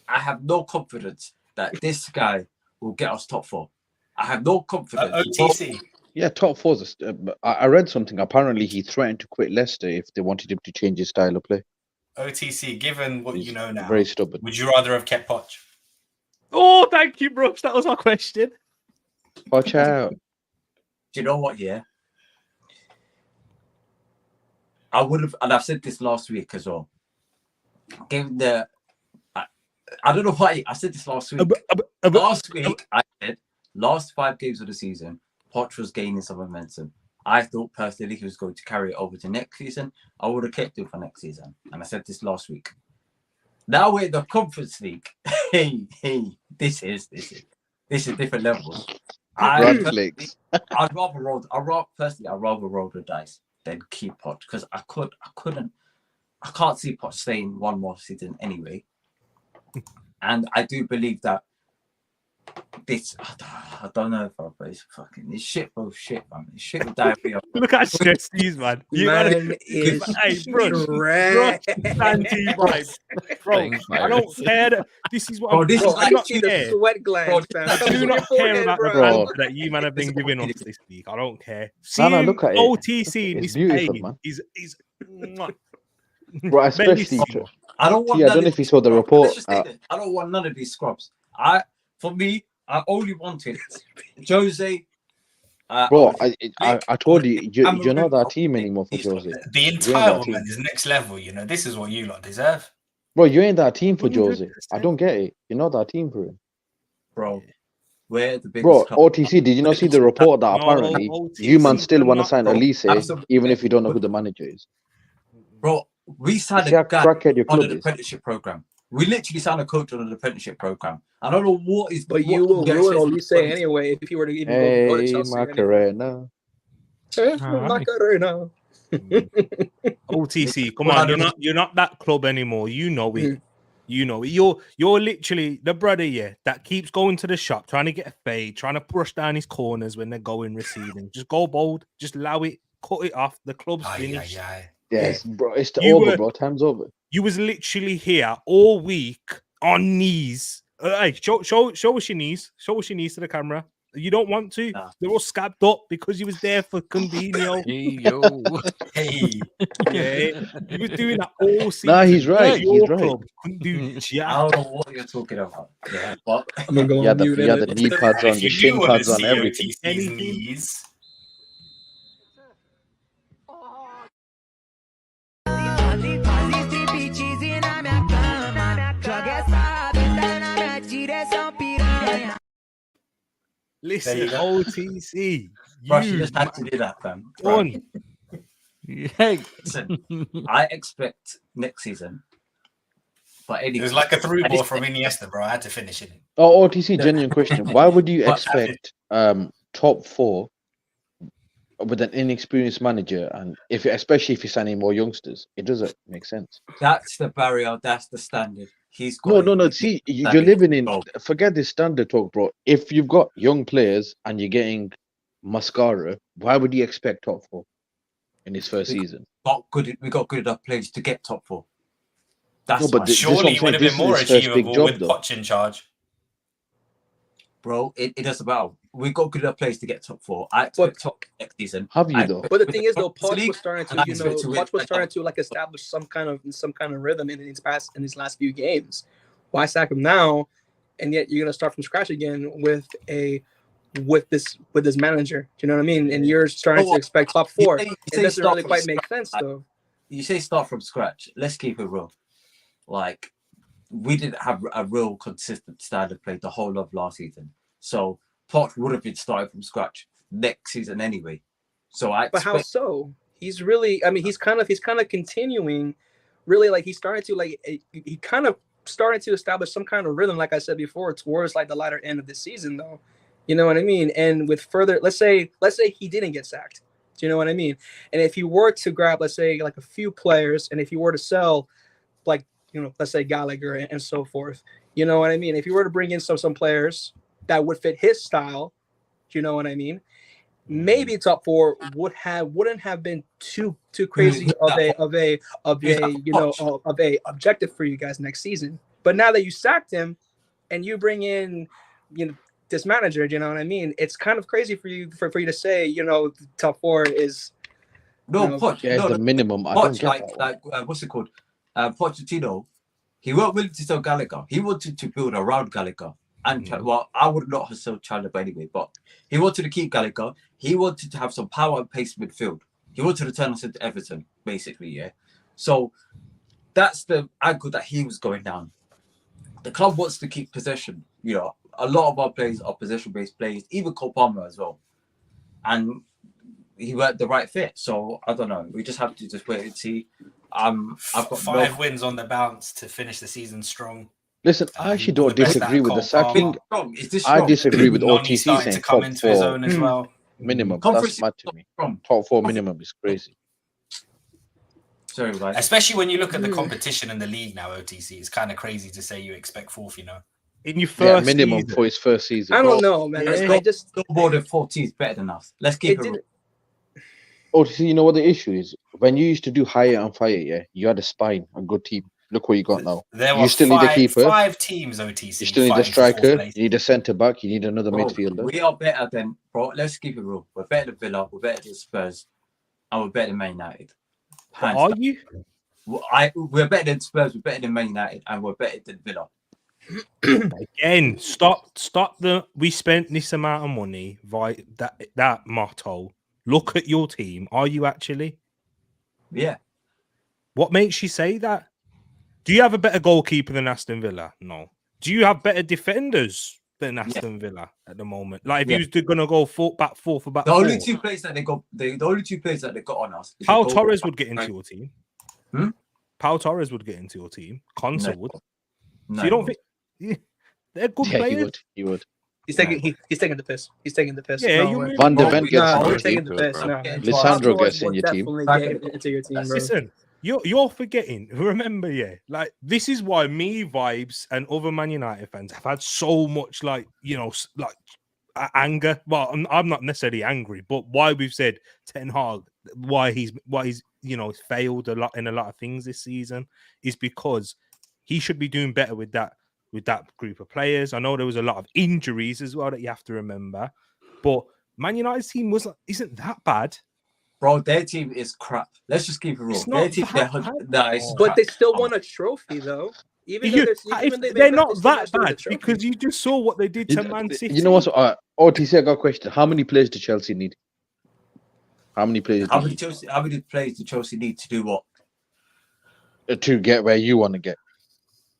I have no confidence that this guy will get us top 4. I have no confidence. OTC. Yeah, top 4. I read something. Apparently, he threatened to quit Leicester if they wanted him to change his style of play. OTC, given what He's you know now, very stubborn. would you rather have kept Poch? Oh, thank you, Brooks. That was my question. Watch out. Do you know what? Yeah, I would have, and I've said this last week as well. Given the, I don't know why I said this last week. Last week I said last 5 games of the season, Poch was gaining some momentum. I thought personally he was going to carry it over to next season. I would have kept him for next season, and I said this last week. Now we're in the Conference League. Hey, this is different levels. I'd rather roll the dice than keep Poch because I can't see Poch staying one more season anyway. And I do believe that this, I don't know if it's fucking, it's shit, bro, shit, man. It's shit with diarrhea. Look how stressed he's, man. Man is Bro, I don't care. This is what Bro, I'm this is I like can see the sweat glands, man. I do not care about the bro. banter that you man have been giving us this week. I don't care. No, look at it. OTC in It's his beautiful, pain. man. He's Bro, especially I don't want. I don't know if you saw the report. Let's just say this. I don't want none of these scrubs. For me, I only wanted Jose. Bro, I told you, you're not that team anymore for Jose. The entitlement is next level. You know, this is what you lot deserve. Bro, you ain't that team for Jose. I don't get it. You're not that team for him. Bro, we're the biggest. Bro, club. OTC, did you not see the report that apparently you man still want to sign Elise, even if you don't know who the manager is? Bro, we signed a guy on an apprenticeship program. We literally signed a coach on an apprenticeship program. I don't know what is. But you will ruin Elise anyway if you were to even go to Chelsea. Macarena. Macarena. OTC, come on, you're not that club anymore. You know it. You know it. You're literally the brother, that keeps going to the shop, trying to get a fade, trying to brush down his corners when they're going receiving. Just go bold, just allow it, cut it off. The club's finished. Yes, bro, it's over, bro. Time's over. You was literally here all week on knees. Hey, show us your knees. Show us your knees to the camera. You don't want to. Nah. They're all scabbed up because you was there for Coutinho. Hey. Yeah, he was doing that all season. Nah, he's right. He's right. Couldn't do jack. I don't know what you're talking about. Yeah, but I'm gonna go on mute. You had the knee pads on, the shin pads on, everything. Knees. Listen, OTC. You just had to do that, fam. Listen, I expect next season. But it was like a through ball from Iniesta, bro. I had to finish it. Oh, OTC, genuine question. Why would you expect top 4 with an inexperienced manager, and especially if you're signing more youngsters? It doesn't make sense. That's the barrier. That's the standard. He's got no. See, you're living in. Forget this standard talk, bro. If you've got young players and you're getting mascara, why would you expect top 4 in his first season? We got good enough players to get top 4. That's surely it would have been more achievable with Poch in charge. Bro, it doesn't matter. We got good enough players to get top 4. I expect top next season. Have you though? But the thing is, though, Poch was starting to, like establish some kind of rhythm in his last few games. Why sack him now? And yet you're gonna start from scratch again with a with this manager. Do you know what I mean? And you're starting to expect top 4. It doesn't really quite make sense, though. You say start from scratch. Let's keep it real. Like, we didn't have a real consistent style of play the whole of last season. So Poch would have been starting from scratch next season anyway. So But how so? He's really, I mean, he's kind of continuing, really, like he kind of started to establish some kind of rhythm, like I said before, towards like the latter end of the season, though. You know what I mean? And with further, let's say he didn't get sacked. Do you know what I mean? And if you were to grab, let's say, like a few players, and if you were to sell, like, you know, let's say Gallagher and so forth, you know what I mean? If you were to bring in some players that would fit his style, do you know what I mean? Maybe top 4 wouldn't have been too crazy of a objective for you guys next season. But now that you sacked him and you bring in, you know, this manager, do you know what I mean? It's kind of crazy for you to say, you know, top 4 is the minimum. I don't get that. What's it called? Pochettino, he weren't willing to sell Gallagher. He wanted to build around Gallagher. And well, I would not have sold Chalobah anyway, but he wanted to keep Gallagher. He wanted to have some power and pace midfield. He wanted to turn us into Everton, basically, yeah. So that's the angle that he was going down. The club wants to keep possession. You know, a lot of our players are possession-based players, even Cole Palmer as well. And he weren't the right fit. So I don't know. We just have to just wait and see. I've got 5 wins on the bounce to finish the season strong. Listen, I actually don't disagree with the sacking. I disagree with OTC saying to come into his own as well. Minimum. That's mad to me. Top 4 minimum is crazy. Sorry, right. Especially when you look at the competition in the league now, OTC, it's kind of crazy to say you expect 4th, you know. In your first minimum season. for his first season. I don't know, man. I just no more than 14 is better than us. Let's keep it. OTC, you know what the issue is? When you used to do hire and fire, yeah, you had a spine, a good team. Look what you got now. You still need a keeper. 5 teams OTC. You still need a striker. You need a centre back. You need another midfielder. We are better than, bro. Let's keep it real. We're better than Villa. We're better than Spurs, and we're better than Man United. Are you? We're better than Spurs. We're better than Man United, and we're better than Villa. Again, stop the. We spent this amount of money. Right, that motto. Look at your team. Are you actually? Yeah. What makes you say that? Do you have a better goalkeeper than Aston Villa? No. Do you have better defenders than Aston Villa at the moment? Like, if you was going to go back four for back, the only 2 players that they got, the only 2 players that they got on us. Pau Torres would get into your team. Pau Torres would get into your team. Consa would. No, so you don't think they're good players? He would. He's taking the piss. He's taking the piss. Yeah, Van de Ven gets he's taking the piss. No. Lissandro gets in your team. Into your team, bro. Listen, you're forgetting. Remember, like this is why me, Vibes, and other Man United fans have had so much, like, you know, like anger. Well, I'm not necessarily angry, but why we've said Ten Hag, why he's you know failed a lot in a lot of things this season is because he should be doing better with that group of players. I know there was a lot of injuries as well that you have to remember, but Man United's team isn't that bad. Bro, their team is crap. Let's just keep it real. Their team, but they still won a trophy, though. They're not that bad because you just saw what they did to Man City. You know what? OTC, I got a question. How many players do Chelsea need? How many players do Chelsea need to do what? To get where you want to get.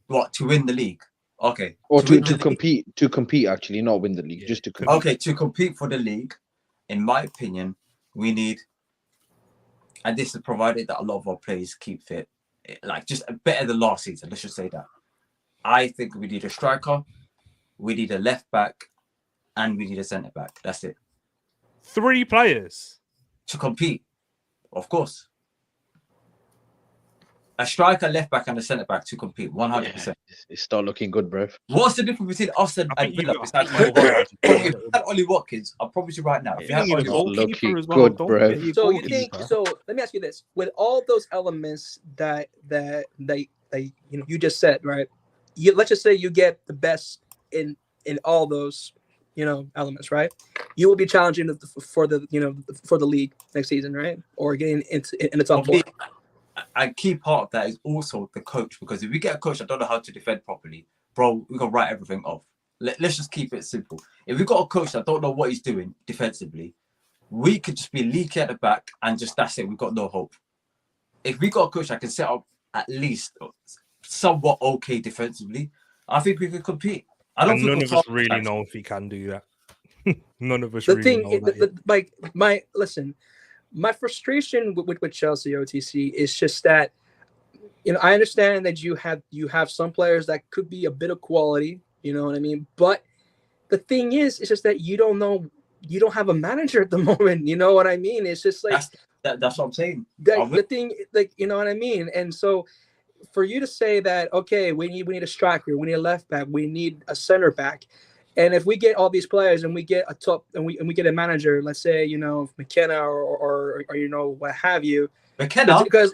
What, to win the league? Okay. Or to compete, actually, not win the league, just to compete. Okay, to compete for the league, in my opinion, we need, and this is provided that a lot of our players keep fit, like just better than last season, let's just say that. I think we need a striker, we need a left back, and we need a centre back. That's it. 3 players? To compete, of course. A striker, left back, and a centre back to compete 100%. Yeah, it's still looking good, bro. What's the difference between us and Villa? Besides if you had Ollie Watkins, I promise you right now. If you had Ollie looking good, bro. So you think? So let me ask you this: with all those elements that you just said, right? Let's just say you get the best in all those elements, right? You will be challenging for the league next season, right? Or getting in the top 4. A key part of that is also the coach, because if we get a coach that don't know how to defend properly, bro, we can write everything off. let's just keep it simple. If we got a coach that don't know what he's doing defensively, we could just be leaky at the back and just that's it. We've got no hope. If we got a coach that can set up at least somewhat okay defensively, I think we could compete. I don't and think none of us really know if he can do that. None of us really know that. My frustration with Chelsea OTC is just that, I understand that you have some players that could be a bit of quality, you know what I mean? But the thing is, it's just that you don't have a manager at the moment, you know what I mean? It's just like that's what I'm saying. The thing, like, you know what I mean? And so for you to say that, okay, we need a striker, we need a left back, we need a center back. And if we get all these players and we get a top and we get a manager, let's say, McKenna or what have you. McKenna? Because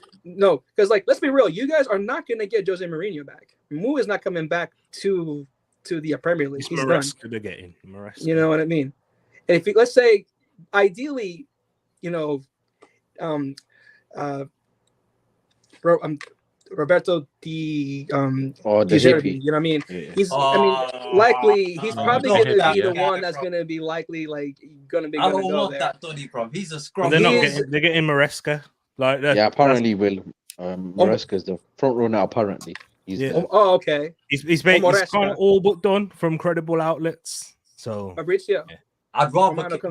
like, let's be real, you guys are not going to get Jose Mourinho back. Mu is not coming back to the Premier League. He's done. You know what I mean? And if let's say, ideally, Roberto De Zerbi, you know what I mean? Yeah. Likely he's probably going to be the one that's going to be likely going to go there. That Donny, bro. He's a scrum. They're getting Maresca. Apparently will. Maresca is the front runner. Apparently, he's okay. He's kind of all but done from credible outlets. So Fabrizio. Yeah. I'd rather get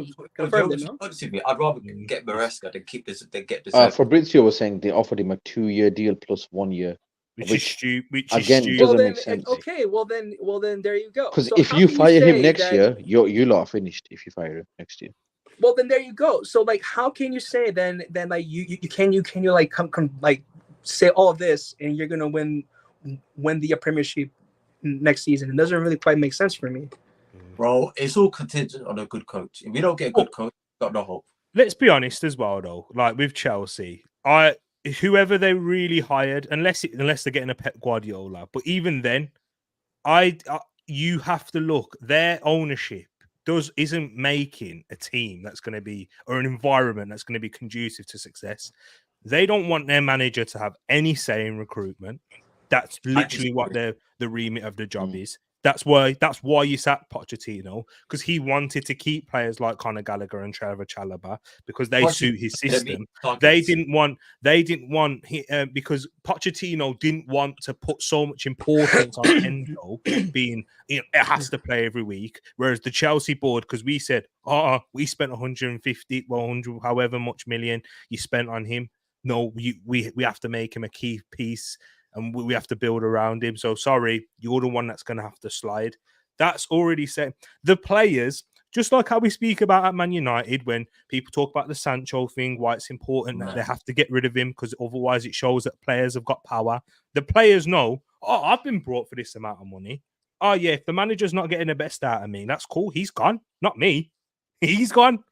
Maresca than get this. Fabrizio was saying they offered him a 2-year deal plus 1 year, which again doesn't make sense. Okay, well then there you go. Because if you fire him next year, you lot are finished. If you fire him next year, well then there you go. So how can you say then like you come say all this and you're gonna win the Premiership next season? It doesn't really quite make sense for me. Bro, it's all contingent on a good coach. If we don't get a good coach, we've got no hope. Let's be honest as well, though. Like with Chelsea, whoever they really hired, unless they're getting a Pep Guardiola, but even then, you have to look. Their ownership isn't making a team that's going to be, or an environment that's going to be conducive to success. They don't want their manager to have any say in recruitment. That's literally what the remit of the job is. That's why you sat Pochettino, because he wanted to keep players like Conor Gallagher and Trevor Chalobah because they suit his system. They didn't want because Pochettino didn't want to put so much importance on Endo being, it has to play every week. Whereas the Chelsea board, because we said, we spent 150, 100, however much million you spent on him. No, we have to make him a key piece. And we have to build around him. So sorry, you're the one that's going to have to slide. That's already said. The players, just like how we speak about at Man United, when people talk about the Sancho thing, why it's important that they have to get rid of him because otherwise it shows that players have got power. The players know, I've been brought for this amount of money. Oh yeah, if the manager's not getting the best out of me, that's cool. He's gone, not me. He's gone.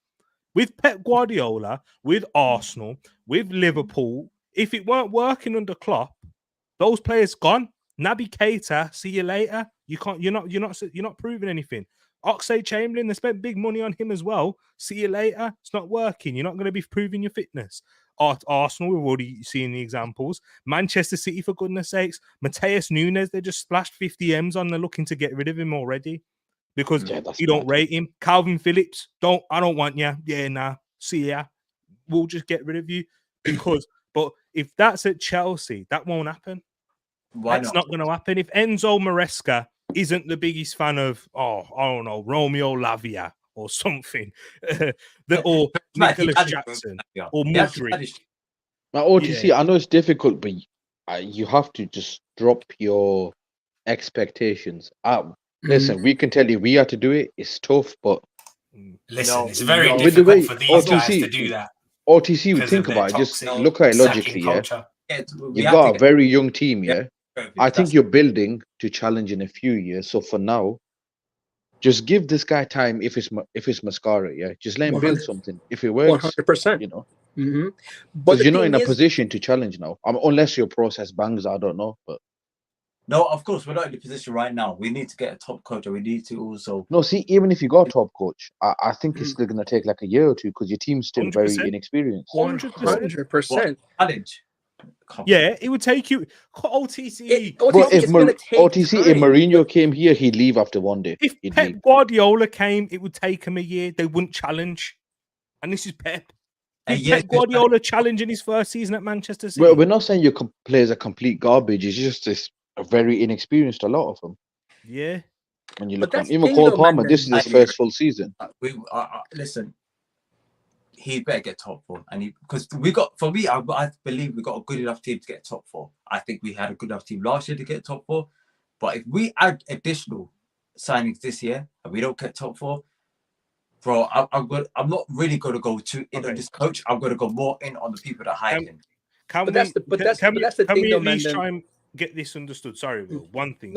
With Pep Guardiola, with Arsenal, with Liverpool, if it weren't working under Klopp, those players gone. Naby Keita, see you later. You're not proving anything. Oxlade-Chamberlain, they spent big money on him as well. See you later. It's not working. You're not going to be proving your fitness. Arsenal, we've already seen the examples. Manchester City, for goodness sakes. Mateus Nunes, they just splashed 50 M's on. They're looking to get rid of him already because you don't rate him. Calvin Phillips, I don't want you. Yeah, nah. See ya. We'll just get rid of you because. But if that's at Chelsea, that won't happen. That's not going to happen. If Enzo Maresca isn't the biggest fan of, I don't know, Romeo Lavia or something, or Nicholas Jackson or Mudryk. Now, OTC, I know it's difficult, but you have to just drop your expectations. Listen, we can tell you we have to do it. It's tough, but listen, it's very difficult for these guys to do that. OTC, think about it. Just look at it logically. You've got a very young team. I think you're building to challenge in a few years. So for now, just give this guy time. If it's Mascara, just let him build something. If it works, 100%, But you're not in a position to challenge now, unless your process bangs. I don't know, but no, of course we're not in the position right now. We need to get a top coach, and we need to also. No, see, even if you got a top coach, I think it's still going to take like a year or two because your team's still 100%. Very inexperienced. 100%. Challenge. Yeah, it would take you OTC. OTC is going to take OTC, time. if Mourinho came here, he'd leave after one day. If He'd Pep leave. Guardiola came, it would take him a year. They wouldn't challenge. And this is Pep. Did Pep Guardiola challenge in his first season at Manchester City? Well, we're not saying your players are complete garbage. It's just a very inexperienced, a lot of them. Yeah. When you look at even Cole Palmer, this is his first full season. Listen, he better get top 4, and because we got, for me, I believe we got a good enough team to get top 4. I think we had a good enough team last year to get top 4, but if we add additional signings this year and we don't get top 4, bro, I'm not really going to go too in on this coach. I'm going to go more in on the people that hide him. But that's the thing, though, man. Try and get this understood. Sorry, Will. One thing: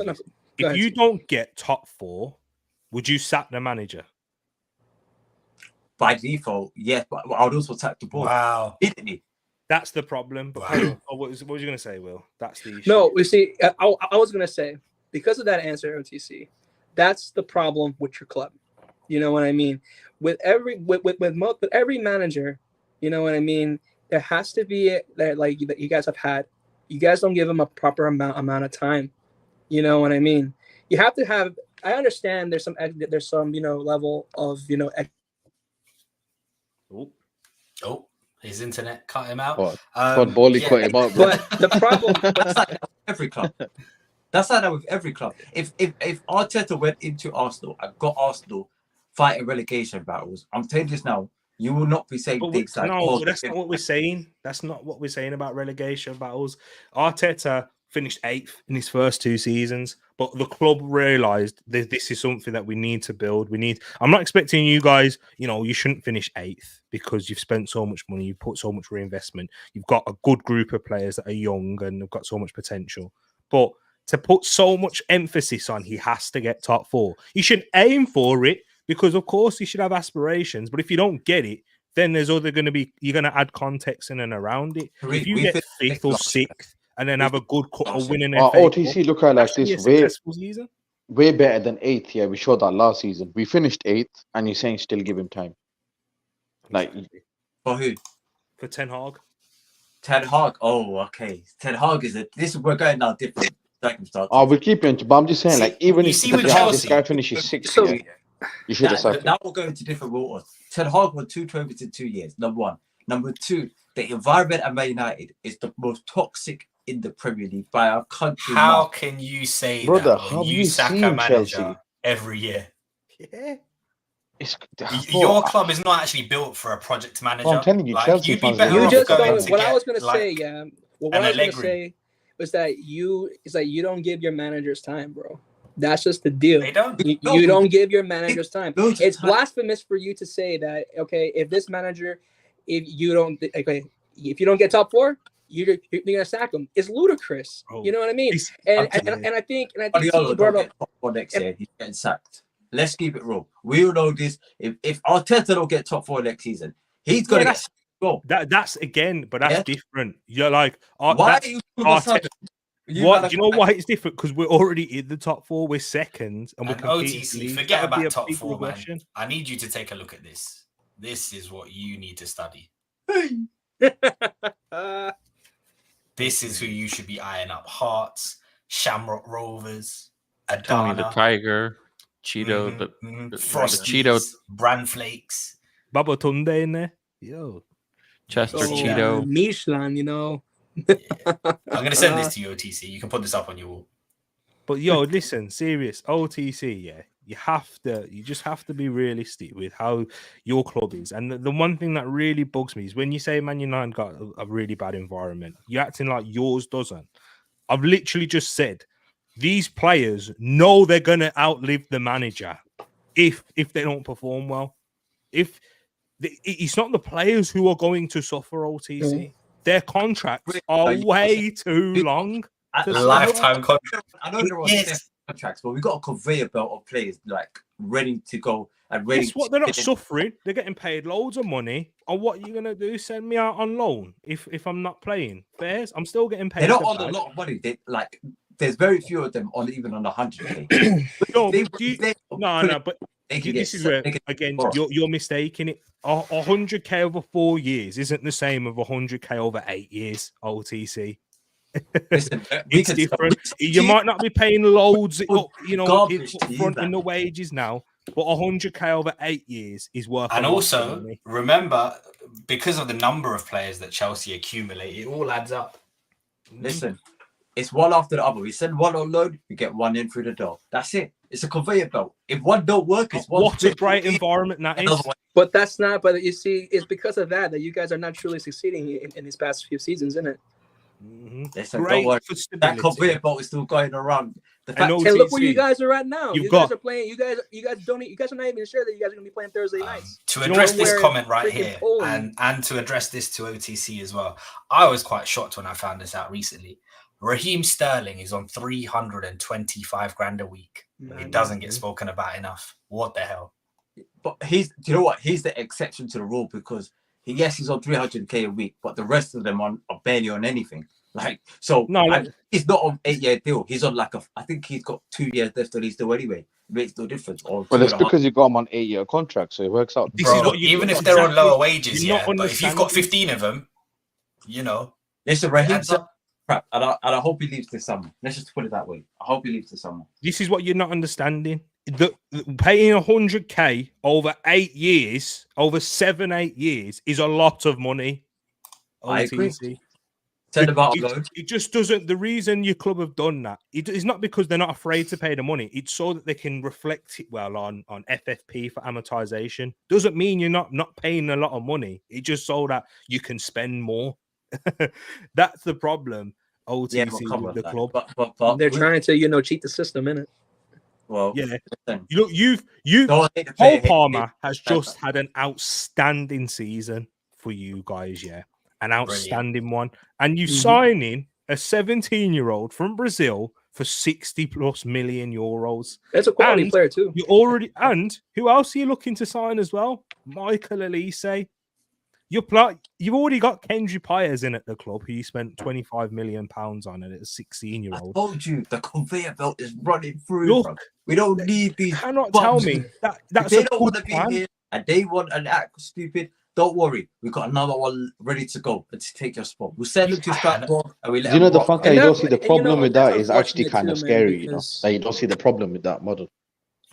if you don't get top 4, would you sack the manager? By default, yes, but I would also sack the board. Wow, didn't he? That's the problem. Wow. What was you going to say, Will? That's the issue. No, you see, I was going to say, because of that answer, OTC, that's the problem with your club. You know what I mean? With every manager, you know what I mean? There has to be that, like, that you guys have had. You guys don't give them a proper amount of time. You know what I mean? You have to have. I understand there's some level of Oh, his internet cut him out. Cut him out. But the problem, that's like every club. That's like that with every club. If Arteta went into Arsenal and got Arsenal fighting relegation battles, I'm telling you this now, you will not be saying things like, no, that's not what we're saying. That's not what we're saying about relegation battles. Arteta finished 8th in his first 2 seasons, but the club realised that this is something that we need to build. I'm not expecting you guys, you shouldn't finish 8th because you've spent so much money, you've put so much reinvestment, you've got a good group of players that are young and have got so much potential. But to put so much emphasis on he has to get top 4, you should aim for it because, of course, you should have aspirations. But if you don't get it, then there's you're going to add context in and around it. If you get 5th or 6th, and then have a good win in FA. OTC look at like this way better than 8th. Yeah, we showed that last season. We finished 8th, and you're saying still give him time. Like for who? For Ten Hag. Ten Hag. Oh, okay. Ten Hag we're going now different circumstances. We'll keep you into. But I'm just saying, like, even if this guy finishes 6th, you should have sacked him. Now we'll go into different waters. Ten Hag won 2 trophies in 2 years. Number 1. Number 2, the environment at Man United is the most toxic in the Premier League by our country. How can you say brother, that when you sack a manager Chelsea every year? Yeah. Your club is not actually built for a project manager. I'm telling you, Chelsea you'd be fans better off going to what get, I was going to like, say, yeah. What I was going to say was that you don't give your managers time, bro. That's just the deal. They don't. You don't give your managers time. It's blasphemous for you to say that. Okay, if this manager, if you don't get top 4, you're gonna sack him. It's ludicrous. You know what I mean? And I think next year he's getting sacked. Let's keep it real. We all know this. If Arteta don't get top 4 next season, he's gonna get sacked. That's again, but that's different. You're like, why are you Arteta? What? Do you know why it's different? Because we're already in the top 4. We're second, and we're OTC. Forget about top 4, man. I need you to take a look at this. This is what you need to study. This is who you should be eyeing up: Hearts, Shamrock Rovers, Adana, Tony the Tiger, Cheeto, the Frosties, Cheeto, Bran Flakes, Baba Tunde in there. Yo, Chester Cheeto, Michelin. Yeah. I'm gonna send this to you, OTC. You can put this up on your wall. But listen, serious OTC. Yeah, you just have to be realistic with how your club is. And the one thing that really bugs me is when you say Man United got a really bad environment, you're acting like yours doesn't. I've literally just said these players know they're gonna outlive the manager if they don't perform well. It's not the players who are going to suffer, OTC. Their contracts are way too long. Lifetime contract. I know they're on contracts, but we've got a conveyor belt of players like ready to go and ready. Guess what? They're not suffering. They're getting paid loads of money. And what are you gonna do? Send me out on loan if I'm not playing? Fairs? I'm still getting paid. They're not on a lot of money. There's very few of them on even on 100K. But this is where, again, you're mistaking it. 100k over 4 years isn't the same as 100k over 8 years, OTC. Listen, it's different. You might not be paying loads up, front in the man. wages now, but 100k over 8 years is worth. And also, remember, because of the number of players that Chelsea accumulate, it all adds up. Listen, it's one after the other. We send one on loan, we get one in through the door. That's it. It's a conveyor belt. If one don't work, it's one. What a great environment that is. But that's not. But you see, it's because of that you guys are not truly succeeding in these past few seasons, isn't it? Listen, don't worry. That conveyor belt is still going around. And look where you guys are at now. You guys are playing. You guys are not even sure that you guys are going to be playing Thursday nights. To address this comment right here, and to address this to OTC as well, I was quite shocked when I found this out recently. Raheem Sterling is on 325 grand a week. It doesn't get spoken about enough. What the hell? But you know what? He's the exception to the rule because he's on 300k a week, but the rest of them are barely on anything. He's not on 8-year deal. He's on I think he's got 2 years left on his deal anyway. It makes no difference. Well, it's because you got him on 8-year contract, so it works out. Bro, even if they're on lower wages, but if you've got 15 of them, Listen, Raheem. Crap, and I hope he leaves this summer. Let's just put it that way. I hope he leaves this summer. This is what you're not understanding. Paying 100k over 8 years, over 7-8 years, is a lot of money. I agree. It just doesn't. The reason your club have done that is not because they're not afraid to pay the money. It's so that they can reflect it well on FFP for amortization. Doesn't mean you're not paying a lot of money. It's just so that you can spend more. That's the problem. OTC with the club, but they're trying to cheat the system, innit? Well, yeah. You've Cole Palmer has just had an outstanding season for you guys, an outstanding one, and you signing a 17-year-old from Brazil for 60+ million euros. That's a quality player too. Who else are you looking to sign as well? Michael Elise. You've already got Kendry Pyers in at the club, who you spent £25 million on at a 16-year-old. I told you the conveyor belt is running through. Look, we don't need these. You cannot tell me that's they don't want to be here and they want an act stupid. Don't worry, we've got another one ready to go and to take your spot. We'll send them to Stratford and we let them the fact that you don't see the problem with that is actually kind of scary, that you don't see the problem with that model.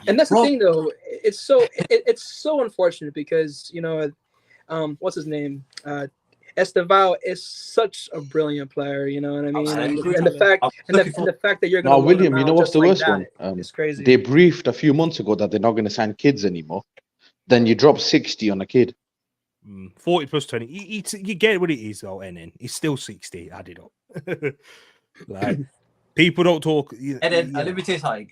And that's the thing, though. It's so unfortunate because what's his name? Estevao is such a brilliant player. You know what I mean? And the fact that you're going to William, you know what's the worst one? It's crazy. They briefed a few months ago that they're not going to sign kids anymore. Then you drop 60 on a kid. 40 plus 20. You get what it is, though, and then it's still 60 added up. People don't talk. And then let me tell you something.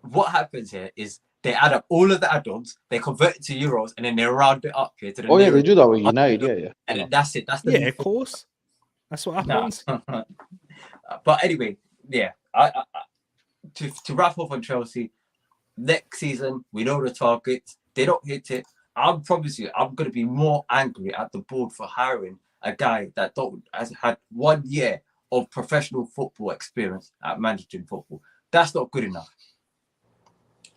What happens here is they add up all of the add-ons, they convert it to euros, and then they round it up here to the. They do that with United, yeah. And then that's it. That's the of course. That's what happens. But anyway, to wrap up on Chelsea, next season we know the targets. They don't hit it. I promise you, I'm going to be more angry at the board for hiring a guy that has had 1 year of professional football experience at managing football. That's not good enough.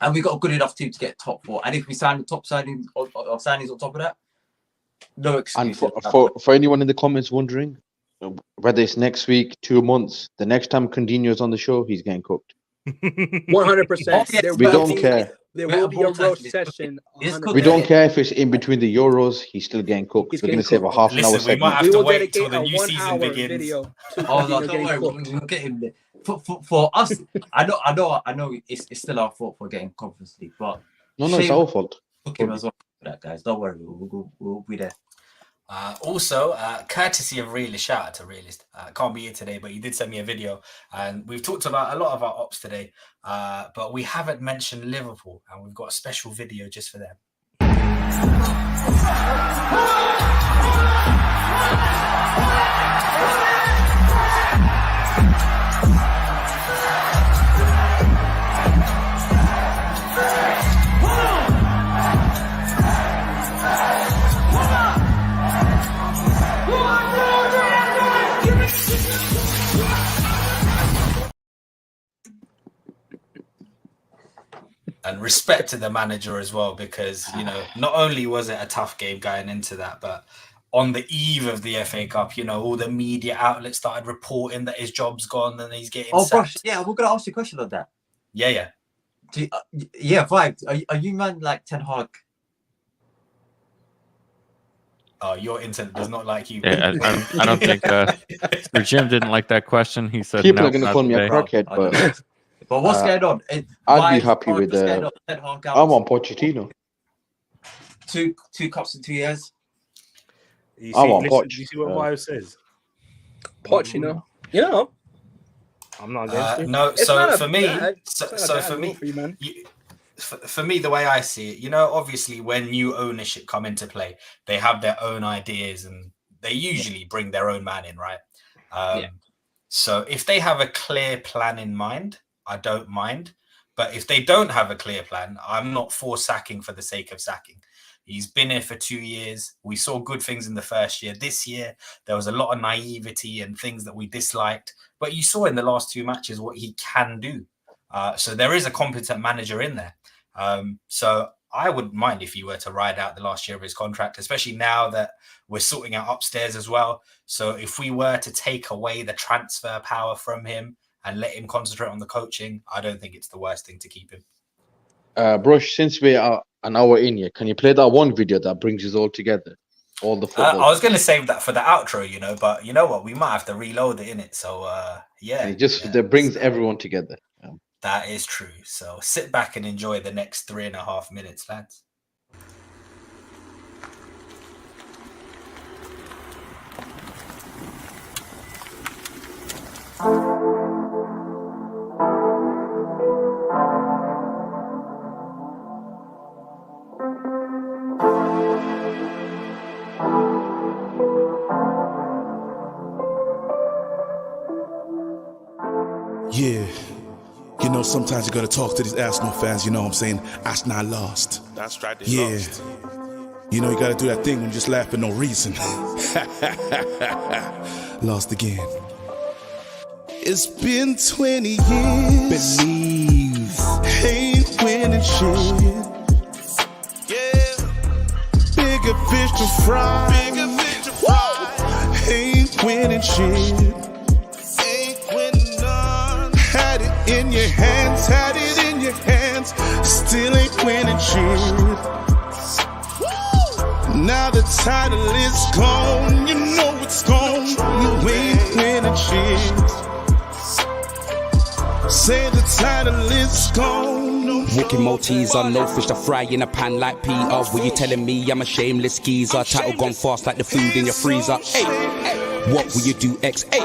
And we got a good enough team to get top 4. And if we sign the top signings on top of that, no excuse. And for anyone in the comments wondering, whether it's next week, 2 months, the next time Coutinho's on the show, he's getting cooked. 100%. We don't care. There will be a roast session. We don't care if it's in between the Euros. He's still getting cooked. We're going to save a half an hour segment. We might have to wait till the new season begins. Don't worry, we'll get him there. For us, I know it's still our fault for getting Conference League, but no, it's our fault. Book him as well for that, guys. Don't worry, we'll be there. Also, courtesy of Realist, shout out to Realist. Can't be here today, but he did send me a video, and we've talked about a lot of our ops today, but we haven't mentioned Liverpool, and we've got a special video just for them. And And respect to the manager as well, because, you know, not only was it a tough game going into that, but on the eve of the FA Cup, you know, all the media outlets started reporting that his job's gone and he's getting sacked. Brush, yeah, we're going to ask you a question on that. Yeah. Vibes, are you man like Ten Hag? Oh, your internet does not like you. Yeah, I don't think Sir Jim didn't like that question. He said, people no, are going to call me a crackhead, but But what's going on? I'd be happy with the. I'm on Pochettino. Two cups in 2 years. You I'm on see, Poch. you see what Bio says? Poch, you know. I'm not against it. No, It's so not for me, for me, the way I see it, you know, obviously when new ownership come into play, they have their own ideas and they usually bring their own man in, right? So if they have a clear plan in mind, I don't mind. But if they don't have a clear plan, I'm not for sacking for the sake of sacking. He's been here for 2 years. We saw good things in the first year. This year, there was a lot of naivety and things that we disliked. But you saw in the last 2 matches what he can do. So there is a competent manager in there. So I wouldn't mind if he were to ride out the last year of his contract, especially now that we're sorting out upstairs as well. So if we were to take away the transfer power from him and let him concentrate on the coaching, I don't think it's the worst thing to keep him. Brush, since we are an hour in here, can you play that one video that brings us all together? All the football. I was going to save that for the outro, you know, but you know what? We might have to reload it in it. So, yeah. That brings everyone together. That is true. So sit back and enjoy the next 3.5 minutes, lads. Yeah. You know, sometimes you gotta talk to these Arsenal fans, you know what I'm saying? Arsenal lost. That's right, lost. You know, you gotta do that thing when you just laugh for no reason. Lost again. It's been 20 years. Believe. Ain't winning shit. Yeah. Bigger fish to fry. Bigger fish to fry. Ain't winning shit. In your hands, had it in your hands, still ain't winning shit. Now the title is gone, you know it's gone, you ain't winning shit. Say the title is gone. Walking Maltese on no fish to fry in a pan like Peter. Were you telling me I'm a shameless geezer? Title gone fast like the food in your freezer. Hey, what will you do, X? Hey.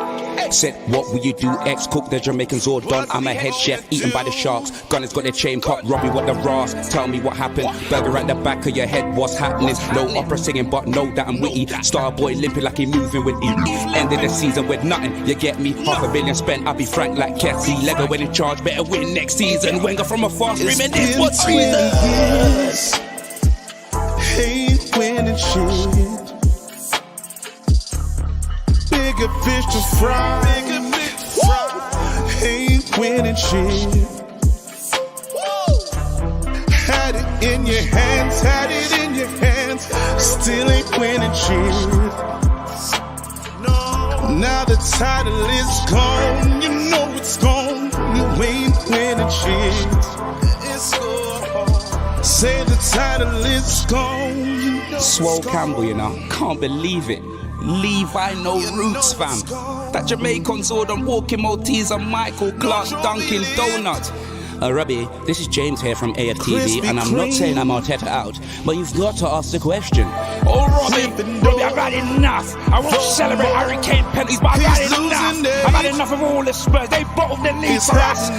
Said, what will you do, X? Cook the Jamaicans all done. I'm a head chef, eaten by the sharks. Gunners got their chain pop, Robbie what the Ross. Tell me what happened. Burger at the back of your head, what's happening? No opera singing, but know that I'm witty. Starboy limping like he moving with E. End of the season with nothing, you get me? $500 million spent, I'll be frank like Kessie. Lego when in charge, better win next season. Wenger from afar screaming, this what's reason? Ain't winning shit. Bigger fish to fry. Bigger fish to fry. Ain't winning shit. Had it in your hands, had it in your hands, still ain't winning shit. No. Now the title is gone, you know it's gone, you ain't winning shit. It's gone. Say the title is gone. Swole Campbell, you know, can't believe it. Levi, no roots, fam. That Jamaicans all done walking Maltese and Michael Clark Dunkin' Donut. Robbie, this is James here from AFTV, and I'm not saying I'm Arteta out, but you've got to ask the question. Oh, Robbie, I've had enough. I won't celebrate Hurricane penalties, but I've had enough. I've had enough of all the Spurs. They bottled the league for us.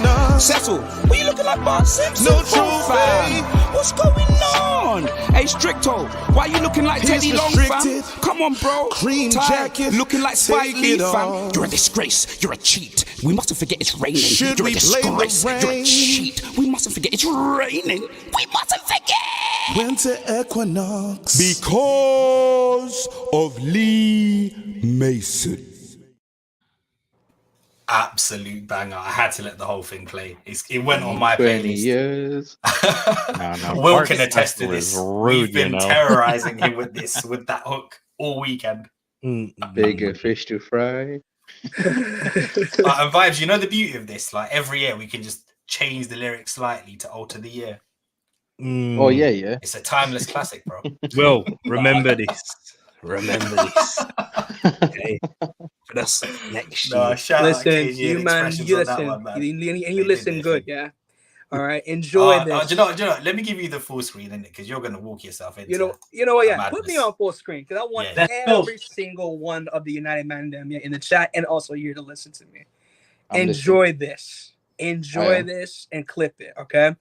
Cecil, what you looking like Bart Simpson? No for, fam? What's going on? Hey, Stricto, why you looking like Teddy Long, fam? Come on, bro. Cream jacket, looking like Spike Lee, fam. You're a disgrace. You're a cheat. We mustn't forget it's raining. You're a disgrace. You're a cheat. We mustn't forget it's raining. We mustn't forget. Winter equinox. Because of Lee Mason. absolute banger. I had to let the whole thing play. It went on my 20 playlist. years. Will can attest to this. Rude, We've been terrorizing him with that hook all weekend. Bigger fish to fry. And Vibes, you know the beauty of this? Like every year we can just change the lyrics slightly to alter the year. Oh yeah. It's a timeless classic, bro. Will, remember this. Remember this. Okay. For us next year. No, shout Listen, out KG you and man, Expressions you on that listen, one, man. you listen good, yeah. All right, enjoy this. Do you know? Let me give you the full screen in it because you're gonna walk yourself into. You know what? Yeah, madness. put me on full screen because I want every single one of the United Mandem in the chat and also here to listen to me. Enjoy this, and clip it. Okay,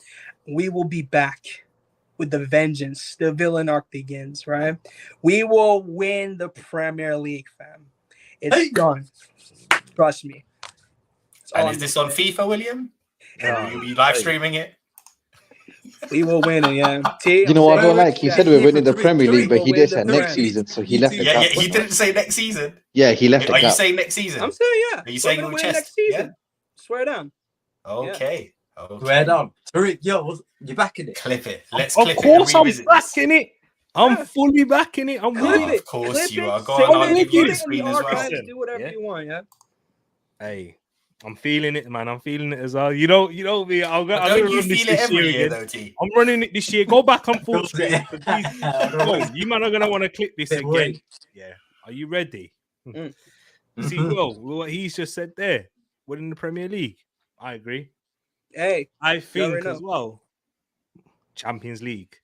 we will be back with the vengeance. The villain arc begins. Right, we will win the League, fam. It's done. Trust me. And is this on FIFA, William? You'll be live streaming it. We will win it, yeah. You know what I don't like? He said we're winning the Premier League, but he did say next season, so he left the gap. Yeah, he didn't say next season. Yeah, he left the gap. Are you saying next season? I'm saying yeah. Are you saying it with chest? Next season? Yeah? Swear down. Okay. Swear down. Tariq, yo, you're backing it. Clip it. Let's of clip it. Of course I'm backing it. I'm fully backing it. I'm with it. Of course you are. Go on, I'll give you the screen as well. Do whatever you want, yeah. Hey, I'm feeling it, man. I'm feeling it as well. You know me. I'm gonna Don't you run this feel it every year year, again. though, T? I'm running it this year. Go back on full screen. You man are gonna want to clip this again. Yeah. Are you ready? See, well, what he's just said there. Winning the Premier League. I agree. Hey, I think as well. Champions League.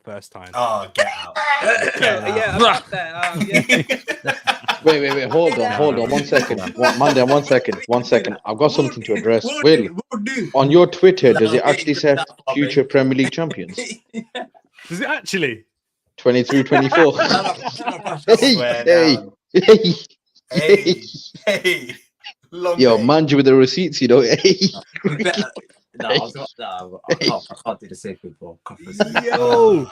First time. Oh, get out. Yeah, about that. Wait. Hold on. 1 second. One second. I've got something to address. Will, on your Twitter, does it actually say future Premier League champions? Does it actually? 23-24. Hey. Yo, man, you with the receipts, you know. I can't do the safe football. Yo,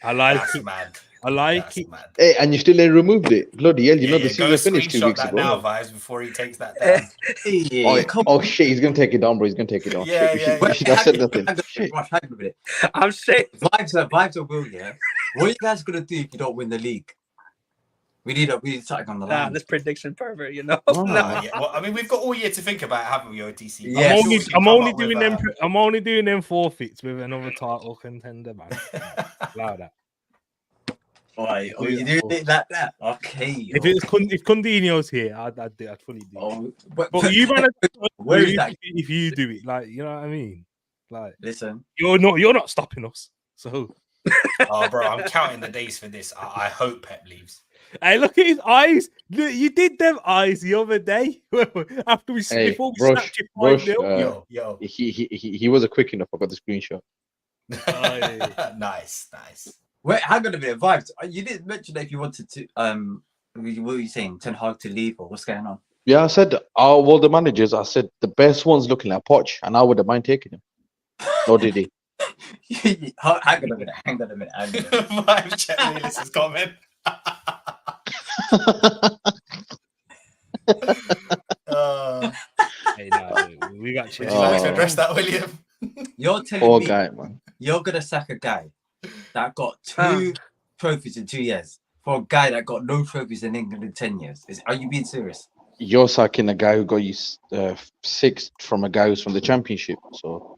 I like it. Mad. I like it. Mad. Hey, and you still ain't removed it. Bloody hell, you know the go season finished 2 weeks that ago. now, Vibes, before he takes that down. Oh shit, he's gonna take it down, bro. He's gonna take it down. Yeah. You should have said nothing. I'm saying vibes are will, yeah. What are you guys gonna do if you don't win the league? We need something on the line. This prediction pervert, you know. Yeah. Well, I mean, we've got all year to think about it, haven't we, OTC? Yeah, I'm only doing them forfeits with another title contender, man. Allow that. Alright, you do think that? Okay. If Condino's here, I'd fully do. But you man, if you do it, like, you know what I mean? Like, listen, you're not stopping us. So, oh, bro, I'm counting the days for this. I hope Pep leaves. Hey, look at his eyes. You did them eyes the other day after before we snapped you 5-0. Yo. He wasn't quick enough. I got the screenshot. Nice. Wait, hang on a minute, Vibes. You didn't mention that if you wanted to. What were you saying? Ten Hag to leave, or what's going on? Yeah, I said all the managers. I said the best one's looking like Poch, and I wouldn't mind taking him. Nor did he. Hang on a minute. Vibe check Melissa's comment. Hey, no, we got you. Would you like to address that, William? You're telling me guy, man. You're gonna sack a guy that got 2 trophies in 2 years for a guy that got no trophies in England in 10 years. Are you being serious? You're sacking a guy who got you 6 from a guy who's from the Championship. So,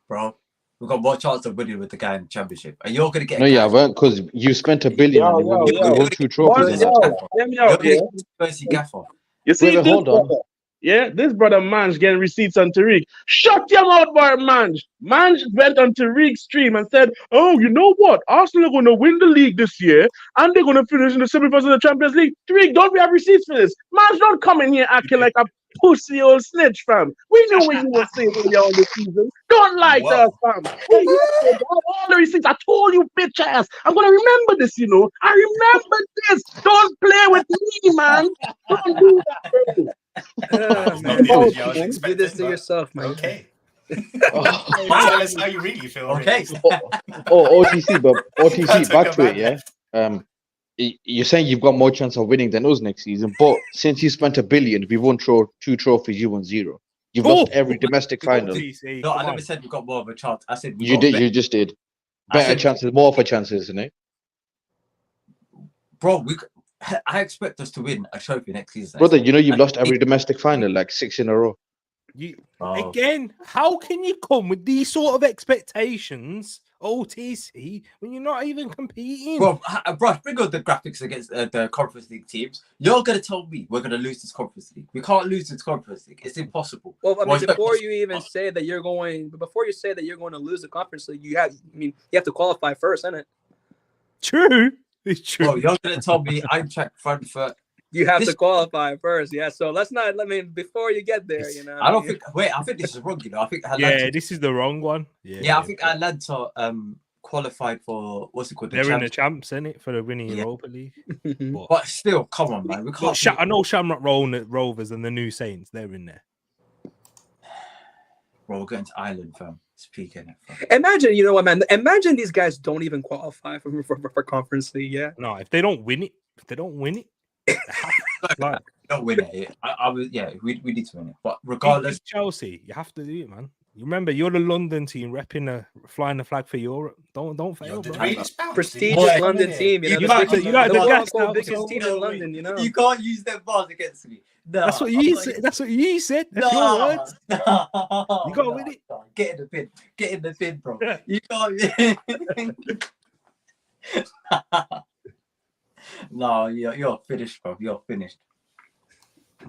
bro, we've got more chance of winning with the guy in the Championship. Are you going to get? No, you haven't, because you spent $1 billion and you won 2 trophies. You see, hold on. Yeah, this brother Manj getting receipts on Tariq. Shut your mouth, bar Manj. Manj went on Tariq's stream and said, "Oh, you know what? Arsenal are going to win the league this year, and they're going to finish in the semi-finals of the Champions League." Tariq, don't we have receipts for this? Manj, don't come in here acting like a pussy old snitch, fam. We knew what you were saying earlier on this season. Don't lie to us, fam. All the receipts. I told you, bitch ass. I'm going to remember this, you know. I remember this. Don't play with me, man. Don't do that, bro. Do this to yourself, man. Okay. Tell us how you really feel. Okay. OTC, but OTC, back to it, yeah. you're saying you've got more chance of winning than us next season, but since you spent $1 billion, we won 2 trophies, you won 0. You've lost every domestic final. No, I never said we got more of a chance. I said You did. You just did. Better chances, more of a chances, isn't it? Bro, I expect us to win a trophy next season. Brother, you know you've lost every domestic final, like 6 in a row. Again, how can you come with these sort of expectations, OTC, when you're not even competing? Bro, bring on the graphics against the Conference League teams. You're going to tell me we're going to lose this Conference League. We can't lose this Conference League. It's impossible. Well, I mean, before you even say that you're going, before you say that you're going to lose the Conference League, you have to qualify first, isn't it? True. It's true. Bro, you're going to tell me Eintracht Frankfurt. You have to qualify first, yeah. So let's not. I mean, before you get there, you know. I don't think. Wait, I think this is wrong. You know, I think. Atlanta, this is the wrong one. Yeah, I think Atlanta qualified for what's it called? They're in the champs, isn't it, for the winning Europa League? But still, come on, man. We can't. I know Shamrock Rovers and the New Saints. They're in there. Bro, we're going to Ireland, fam. Speaking it. Imagine, you know what, man? Imagine these guys don't even qualify for Conference League. Yeah. No, if they don't win it, like, don't win it. I was, we need to win it. But regardless, Chelsea, you have to do it, man. You remember, you're the London team flying the flag for Europe. Don't fail, bro. Prestigious London team, you know. You like the biggest team in London, you know. You can't use them bars against me. No, that's what you said. That's what you said. That's your words. You gotta win it. Get in the bin. Get in the bin, bro. You can't. No, you're finished, bro. You're finished.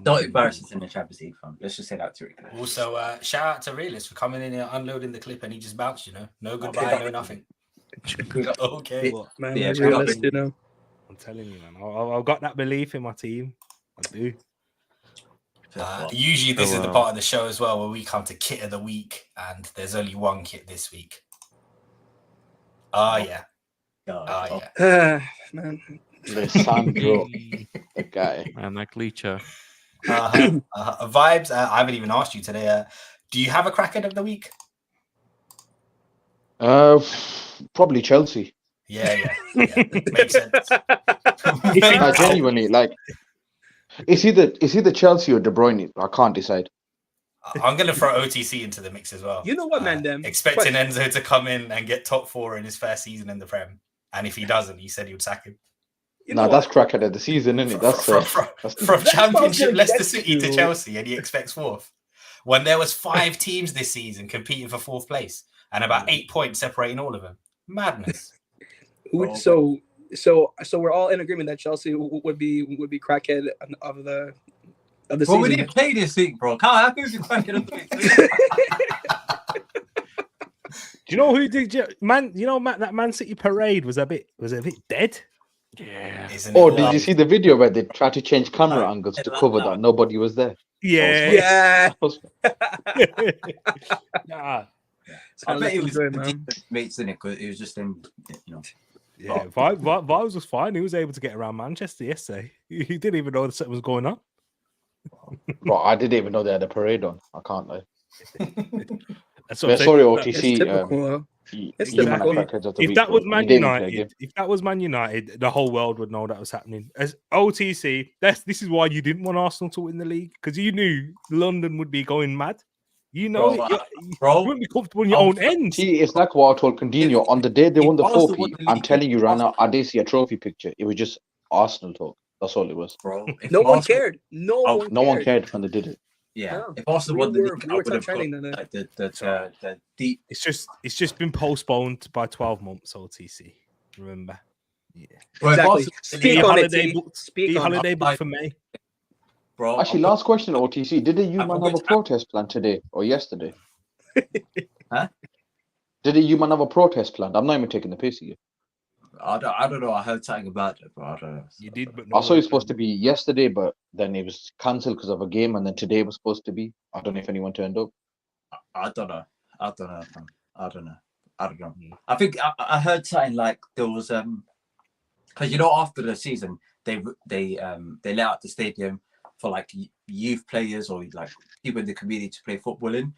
Don't embarrass us in the Champions League, fam. Let's just say that to Rick. Also, shout out to Realist for coming in here, unloading the clip, and he just bounced. You know, no goodbye, no nothing. Okay, man. Yeah, Realist, you know. I'm telling you, man. I've got that belief in my team. I do. Usually, this is the part of the show as well where we come to kit of the week, and there's only one kit this week. Yeah. Man. Alessandro, the guy. Man, like Leacher. Vibes, I haven't even asked you today. Do you have a crackhead of the week? Probably Chelsea. Yeah. Makes sense. Genuinely, like, it's either Chelsea or De Bruyne. I can't decide. I'm going to throw OTC into the mix as well. You know what, man? Expecting Enzo to come in and get top 4 in his first season in the Prem. And if he doesn't, he said he would sack him. That's crackhead of the season, isn't it? That's from Championship Leicester City to Chelsea, and he expects 4th. When there was 5 teams this season competing for 4th place, and about 8 points separating all of them. Madness. So we're all in agreement that Chelsea would be crackhead of the season. Well, we didn't play this week, bro. How can we be crackhead of the week? Do you know who did man? You know, that Man City parade was a bit dead. Yeah. Did you see the video where they tried to change camera angles to cover that nobody was there? Yeah. Nah. I bet it was the mates in it because it was just them, you know. Yeah, Vibes was fine. He was able to get around Manchester yesterday. He didn't even know something was going on. Bro, I didn't even know they had a parade on. I can't lie. Sorry, OTC. If that was Man United, the whole world would know that was happening. As OTC, this is why you didn't want Arsenal to win the league, because you knew London would be going mad. You know, you wouldn't be comfortable in your own end. See, it's like what I told Coutinho on the day they won the trophy. I'm telling you right now, I didn't see a trophy picture. It was just Arsenal talk. That's all it was. Bro, no one cared. No one cared when they did it. Yeah, if Arsenal won the league, I would have got the deep. It's just been postponed by 12 months. OTC, remember? Yeah, exactly. Speak on it. Holiday book for May. Bro, actually, last question, OTC. Did the U-Man have a protest plan today or yesterday? Huh? Did the U-Man have a protest plan? I'm not even taking the piss of you. I don't know. I heard something about it, but I don't know. You did, but I saw it was supposed to be yesterday, but then it was cancelled because of a game, and then today was supposed to be. I don't know if anyone turned up. I don't know. I think I heard something like there was because you know after the season they let out the stadium for like youth players or like people in the community to play football in,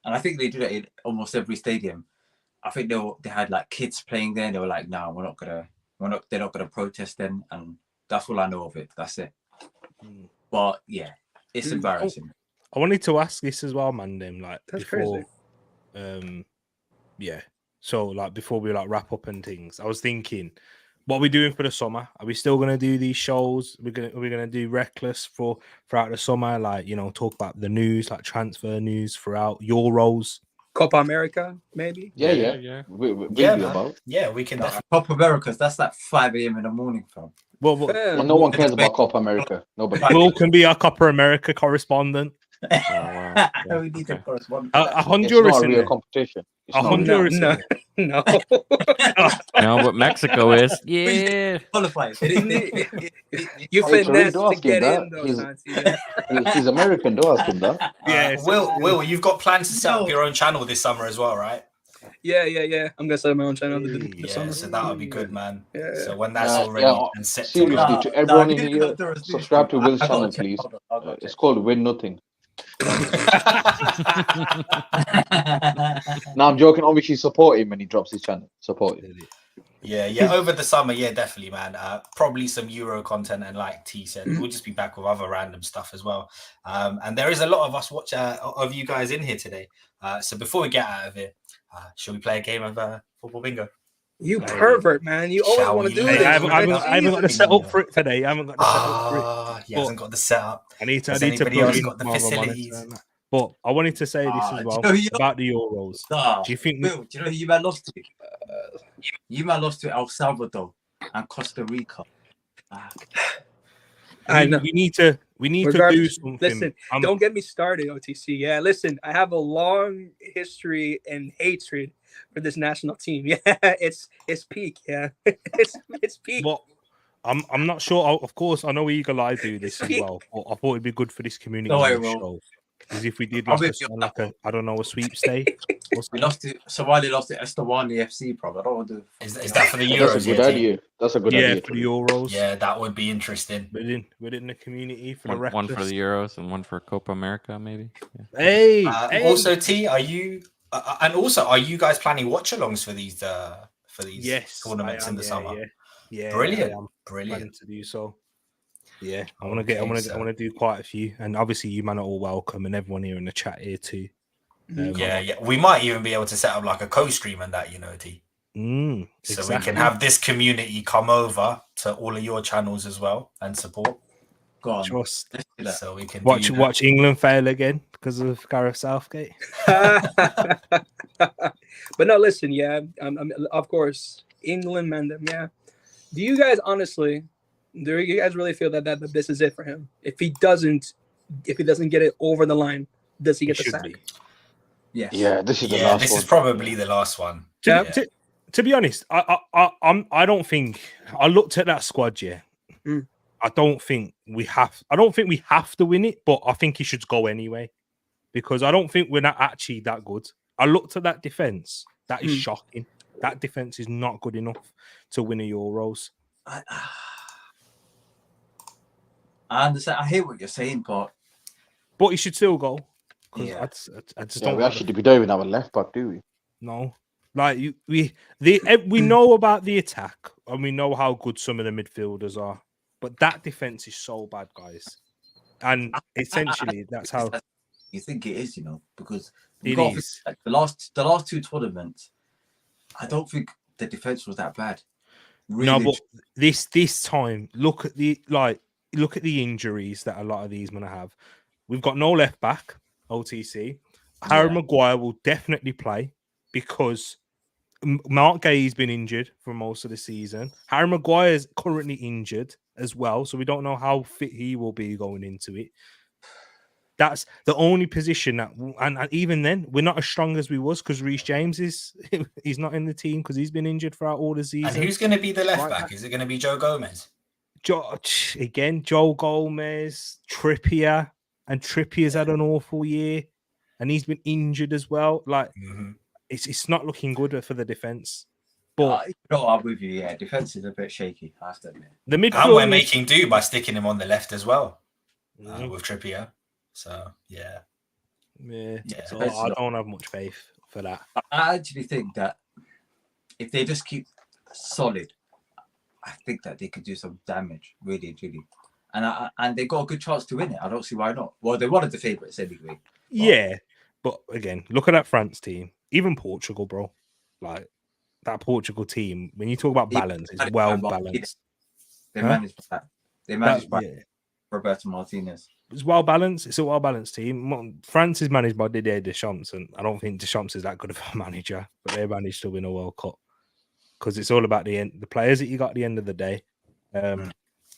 and I think they do that in almost every stadium. I think they had like kids playing there, and they were like, "No, we're not gonna they're not going to protest then, and that's all I know of it. That's it. But yeah, it's embarrassing. I wanted to ask this as well, man. Like That's before, crazy. Yeah. So like before we like wrap up and things, I was thinking, what are we doing for the summer? Are we still gonna do these shows? We're gonna do Reckless throughout the summer, like talk about the news, like transfer news throughout Euros, Copa America, maybe. Yeah. We'll be about. Yeah, we can definitely. Copa America, that's like 5 a.m. in the morning, fam. Well, no one cares about Copa America. Nobody. Will can be our Copa America correspondent. We need a correspondent. It's not a real competition. No. No, but Mexico is. Yeah. Qualified. You finesse to get in, though. He's American. Don't ask him that. Yeah. Will, you've got plans to set up your own channel this summer as well, right? Yeah. I'm gonna set up my own channel this summer. So that would be good, man. Yeah. So when that's all ready and set seriously, to everyone in here, subscribe to Will's channel, please. It's called Win Nothing. No, I'm joking. Obviously, support him when he drops his channel. Support him. Yeah. Over the summer, definitely, man. Probably some Euro content, and like T said, we'll just be back with other random stuff as well. And there is a lot of us of you guys in here today. So before we get out of it, shall we play a game of football bingo? You pervert, man. You always want to do it. I haven't got the setup for it today. I haven't got the setup for it. He hasn't got the setup. I need to got the facilities? But I wanted to say this as well about the Euros. Do you think? Will, do you know who you man lost to? You man lost to El Salvador and Costa Rica. I know. We need to do something. Listen, don't get me started, OTC. Yeah, listen, I have a long history and hatred for this national team. Yeah, it's peak. Yeah, it's peak. Well, I'm not sure. Of course, I know Eagle Eye do this as well. But I thought it'd be good for this community show. Is if we did like a sweepstake. We lost to Somali, lost to Estawani FC, bro. I don't want to. Is that for the Euros? That's a good idea. That's a good idea. Yeah, for the Euros. Yeah, that would be interesting. Within the community for one for the Euros and one for Copa America, maybe. Yeah. Hey. Also, T, are you? And also, are you guys planning watch-alongs for these tournaments in the summer? Yeah. Brilliant. Planning to do so. Yeah, I want to do quite a few, and obviously you man are all welcome, and everyone here in the chat here too. We might even be able to set up like a co-stream and that, T. So we can have this community come over to all of your channels as well and support. Go on. Trust. So we can watch England fail again because of Gareth Southgate. But no, listen, of course, England, man. Yeah. Do you guys honestly? Do you guys really feel that this is it for him? If he doesn't get it over the line, does he get the sack? Yes. Yeah, this is the last one. This is probably the last one. To be honest, I don't think I looked at that squad. Yeah, I don't think we have to win it, but I think he should go anyway because I don't think we're not actually that good. I looked at that defense. That is shocking. That defense is not good enough to win a Euros. I understand. I hear what you're saying, but he should still go. I just don't. We actually don't even have a left back, do we? No, like we know about the attack and we know how good some of the midfielders are, but that defense is so bad, guys. And essentially, that's how you think it is, because it is. The last two tournaments. I don't think the defense was that bad. Really. No, but this time, look at the injuries that a lot of these men have. We've got no left back, OTC. Harry Maguire will definitely play because Mark Gay's been injured for most of the season. Harry Maguire is currently injured as well, so we don't know how fit he will be going into it. That's the only position that, and even then, we're not as strong as we was because Reece James he's not in the team because he's been injured throughout all the season. And who's going to be the left back? Is it going to be Joe Gomez? Joe Gomez, Trippier, and Trippier's had an awful year, and he's been injured as well. Like it's not looking good for the defense. But I'm with you. Yeah, defense is a bit shaky. I have to admit. The midfield, and we're making do by sticking him on the left as well with Trippier. So yeah. So I don't have much faith for that. I actually think that if they just keep solid, I think that they could do some damage, really, really. And they got a good chance to win it. I don't see why not. Well, they're one of the favourites anyway. Yeah, but again, look at that France team. Even Portugal, bro. Like that Portugal team. When you talk about balance, it's well balanced. They managed that. They managed by Roberto Martinez. It's well balanced. It's a well balanced team. France is managed by Didier Deschamps, and I don't think Deschamps is that good of a manager, but they managed to win a World Cup because it's all about the players that you got at the end of the day.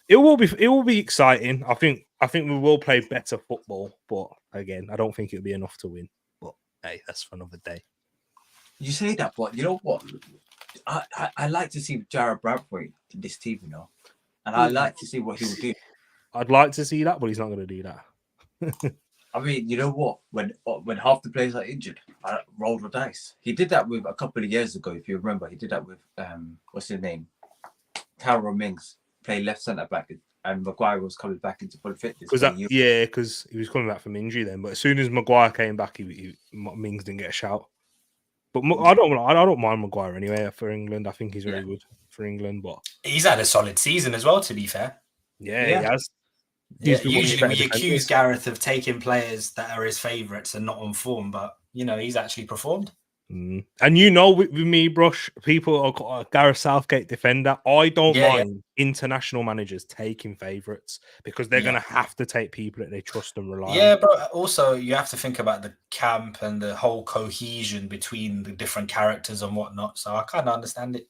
It will be exciting. I think we will play better football, but again, I don't think it'll be enough to win. But hey, that's for another day. You say that, but you know what? I like to see Jared Bradbury in this team, you know, and I like to see what he will do. I'd like to see that, but he's not going to do that. I mean, you know what? When half the players are injured, I roll the dice. He did that with a couple of years ago, if you remember. He did that with what's his name, Tyrone Mings, played left centre back, and Maguire was coming back into full fitness. Because he was coming back from injury then. But as soon as Maguire came back, Mings didn't get a shout. But I don't mind Maguire anyway for England. I think he's very good for England. But he's had a solid season as well, to be fair. Yeah. He has. Yeah, usually we accuse Gareth of taking players that are his favourites and not on form, but you know he's actually performed. And you know, with me, Brush, people are Gareth Southgate defender. I don't mind international managers taking favourites because they're going to have to take people that they trust and rely on. Yeah, but also you have to think about the camp and the whole cohesion between the different characters and whatnot. So I kind of understand it.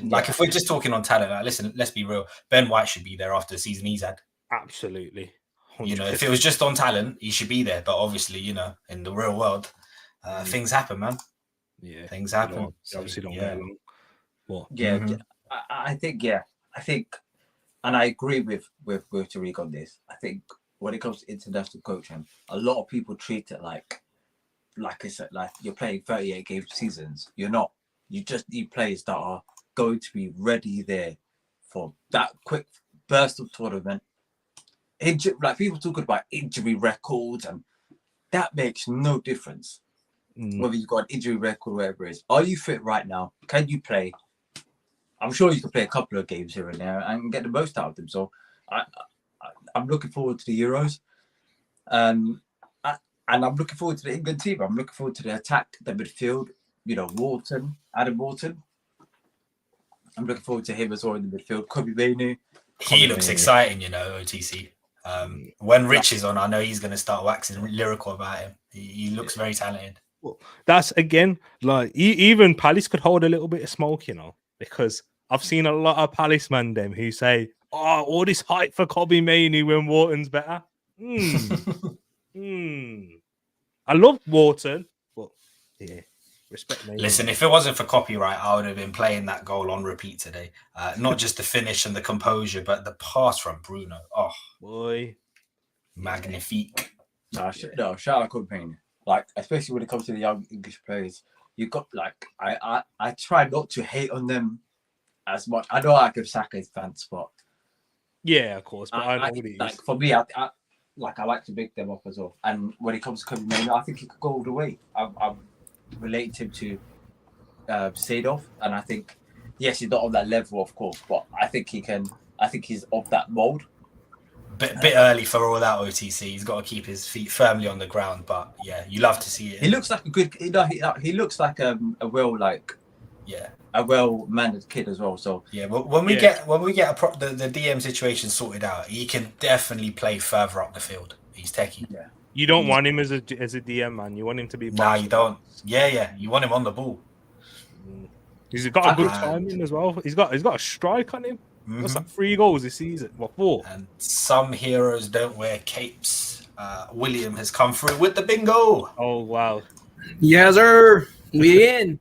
Like if we're just talking on talent, like, listen, let's be real. Ben White should be there after the season he's had. Absolutely. 100%. You know, if it was just on talent, he should be there. But obviously, you know, in the real world, things happen, man. Yeah, things happen. You obviously don't get along. What? I think, and I agree with Tariq on this. I think when it comes to international coaching, a lot of people treat it like I said, like you're playing 38 game seasons. You're not. You just need players that are going to be ready there for that quick burst of tournament. Like people talking about injury records, and that makes no difference whether you've got an injury record or whatever it is. Are you fit right now? Can you play? I'm sure you can play a couple of games here and there and get the most out of them. So I'm looking forward to the Euros, and I'm looking forward to the England team. I'm looking forward to the attack, the midfield. You know, Adam Wharton. I'm looking forward to him as well in the midfield. Kobe Mainoo. He looks exciting, you know, OTC. When Rich is on, I know he's going to start waxing lyrical about him. He looks very talented. Well, that's again, like even Palace could hold a little bit of smoke, you know, because I've seen a lot of Palace man them who say, "Oh, all this hype for Kobe Mainoo when Wharton's better." I love Wharton, but yeah. Respect me. Listen, if it wasn't for copyright, I would have been playing that goal on repeat today. Not just the finish and the composure, but the pass from Bruno. Oh, boy. Magnifique. No, shout out Kobe. Like, especially when it comes to the young English players, you got like I try not to hate on them as much. I know I give Saka his fan spot. Yeah, of course. But I know what it is. Like for me, I like to big them up as well. And when it comes to Kobe Mainoo, I think he could go all the way. I'm related him to Seedorf, and I think yes, he's not on that level, of course, but I think he can. I think he's of that mold. Bit early for all that OTC. He's got to keep his feet firmly on the ground, but yeah, you love to see it. He looks like a good. He looks like a well-mannered kid as well. So yeah, but when we get the DM situation sorted out, he can definitely play further up the field. He's techie. Yeah. You don't want him as a DM, man. You want him to be. Nah, you don't. Yeah. You want him on the ball. He's got a good timing as well. He's got a strike on him. What's that? 3 goals this season? Well, 4. And some heroes don't wear capes. William has come through with the bingo. Oh wow. Yes, sir. We in.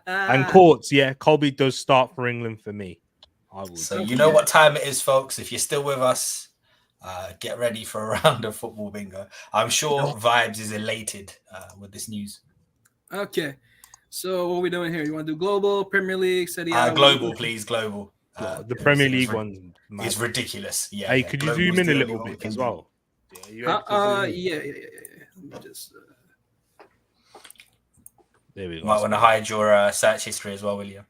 And Courts, yeah, Colby does start for England for me. I would. So you know what time it is, folks. If you're still with us, get ready for a round of football bingo. I'm sure Vibes is elated with this news. Okay. So what are we doing here? You want to do global, Premier League, Serie A? Global, please, global. The Premier League one is ridiculous. Yeah. Hey, could you zoom in a little bit as well? Yeah. Let me just. There we go. Might want to hide your search history as well, William.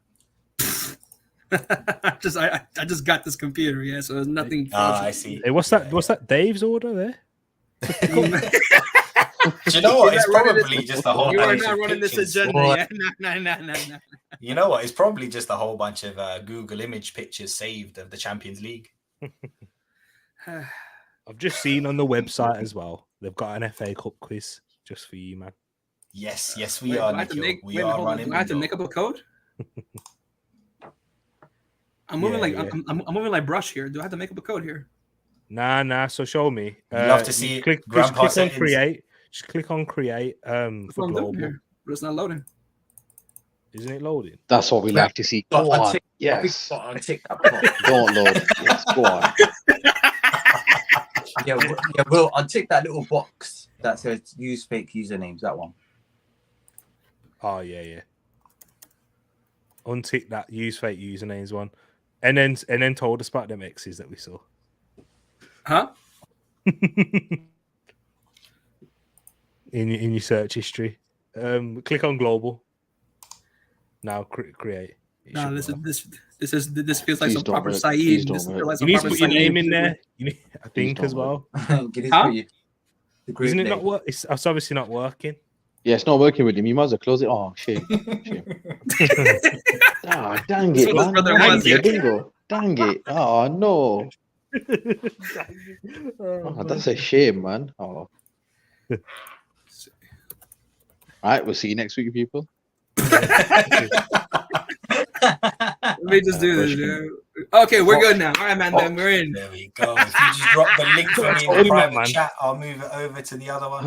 I just got this computer, yeah. So there's nothing. I see. Hey, what's that? What's that? Dave's order there? Do you know what? It's probably just a whole. You are bunch not of running this pictures. agenda. Yeah? No. You know what? It's probably just a whole bunch of Google image pictures saved of the Champions League. I've just seen on the website as well. They've got an FA Cup quiz just for you, man. Yes, we are, Nikhil. We are running. Do I have to make up a code? I'm moving I'm moving like Brush here. Do I have to make up a code here? Nah. So show me. Love to see. Click on create. Just click on create. For global. Here, but it's not loading. Isn't it loading? That's what we like to see. Go on. Yes. Don't load. Yes, go on. Yeah, Will, untick that little box that says use fake usernames. That one. Oh yeah. Untick that use fake usernames one, and then told us about them X's that we saw. Huh? in your search history, click on global. Now create. No, this feels like some proper Saeed. You need to put your name in there. I think as well. Isn't it not work? It's obviously not working. Yeah, it's not working with him. You might as well close it. Oh, shame. Dang it, man. Bingo. Dang it. Oh, no. Oh, that's a shame, man. Oh. All right, we'll see you next week, people. Let me just do this, dude. Okay, we're good now. All right, man. Then we're in. There we go. If you just drop the link for me in the private chat, I'll move it over to the other one.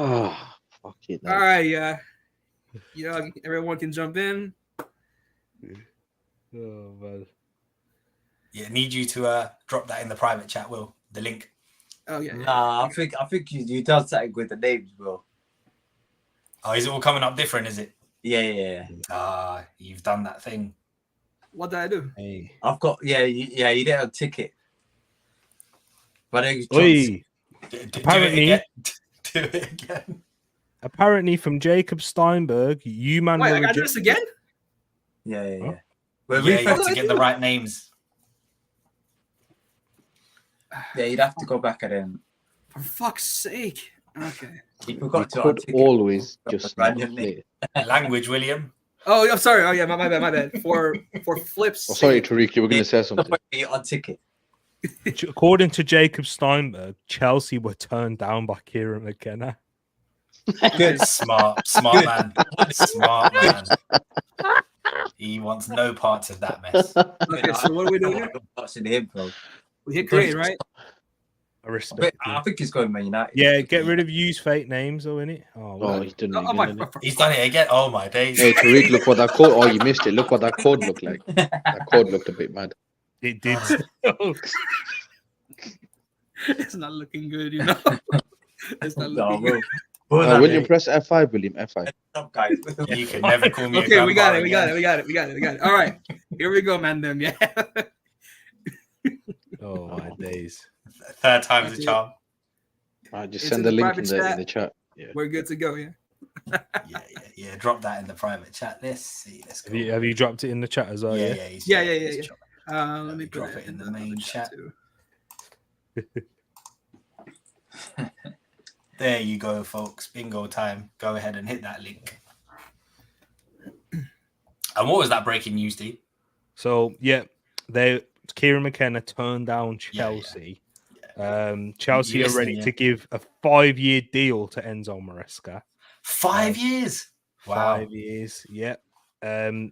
Fuck it. All right, yeah. Everyone can jump in. Oh man. Yeah, need you to drop that in the private chat, Will. The link. Oh yeah. Nah, I think you done something with the names, Will. Oh, is it all coming up different? Is it? Yeah. You've done that thing. What did I do? Hey. I've got you didn't untick it. But apparently, do it again. Apparently, from Jacob Steinberg, you man. Wait, I got this again? Yeah. Huh? You have to get the right names. Yeah, you'd have to go back and then. For fuck's sake. Okay. You forgot to could always just language, William. Oh, I'm sorry. Oh yeah, my bad. For flips. Oh, sorry, Tariq, you were going to say something. Untick it. According to Jacob Steinberg, Chelsea were turned down by Kieran McKenna. Good, smart man. Smart man. He wants no parts of that mess. Okay, so what are we doing here? Watching him, bro. We hit create, right? I respect. I think he's going Man United. Yeah, get rid of use fake names, though, innit? Oh, he didn't. He's done it again. Oh my days. Hey, Tariq, look what that code. Oh, you missed it. Look what that code looked like. That code looked a bit mad. It did. It's not looking good, you know. It's not looking good. When you press F5, William, F5. You can never call me. Okay, we got it. All right, here we go, man. Them, yeah. Oh my days. Third time's the charm. Right, just send the link in the chat. Yeah. We're good to go, yeah. Yeah. Drop that in the private chat. Let's see. Let's go. Have you dropped it in the chat as well? Yeah. Let me drop it in the main chat. There you go, folks. Bingo time. Go ahead and hit that link. And what was that breaking news, D? So Kieran McKenna turned down Chelsea. Chelsea are ready to give a 5-year deal to Enzo Maresca. 5 years? Wow. 5 years, yeah.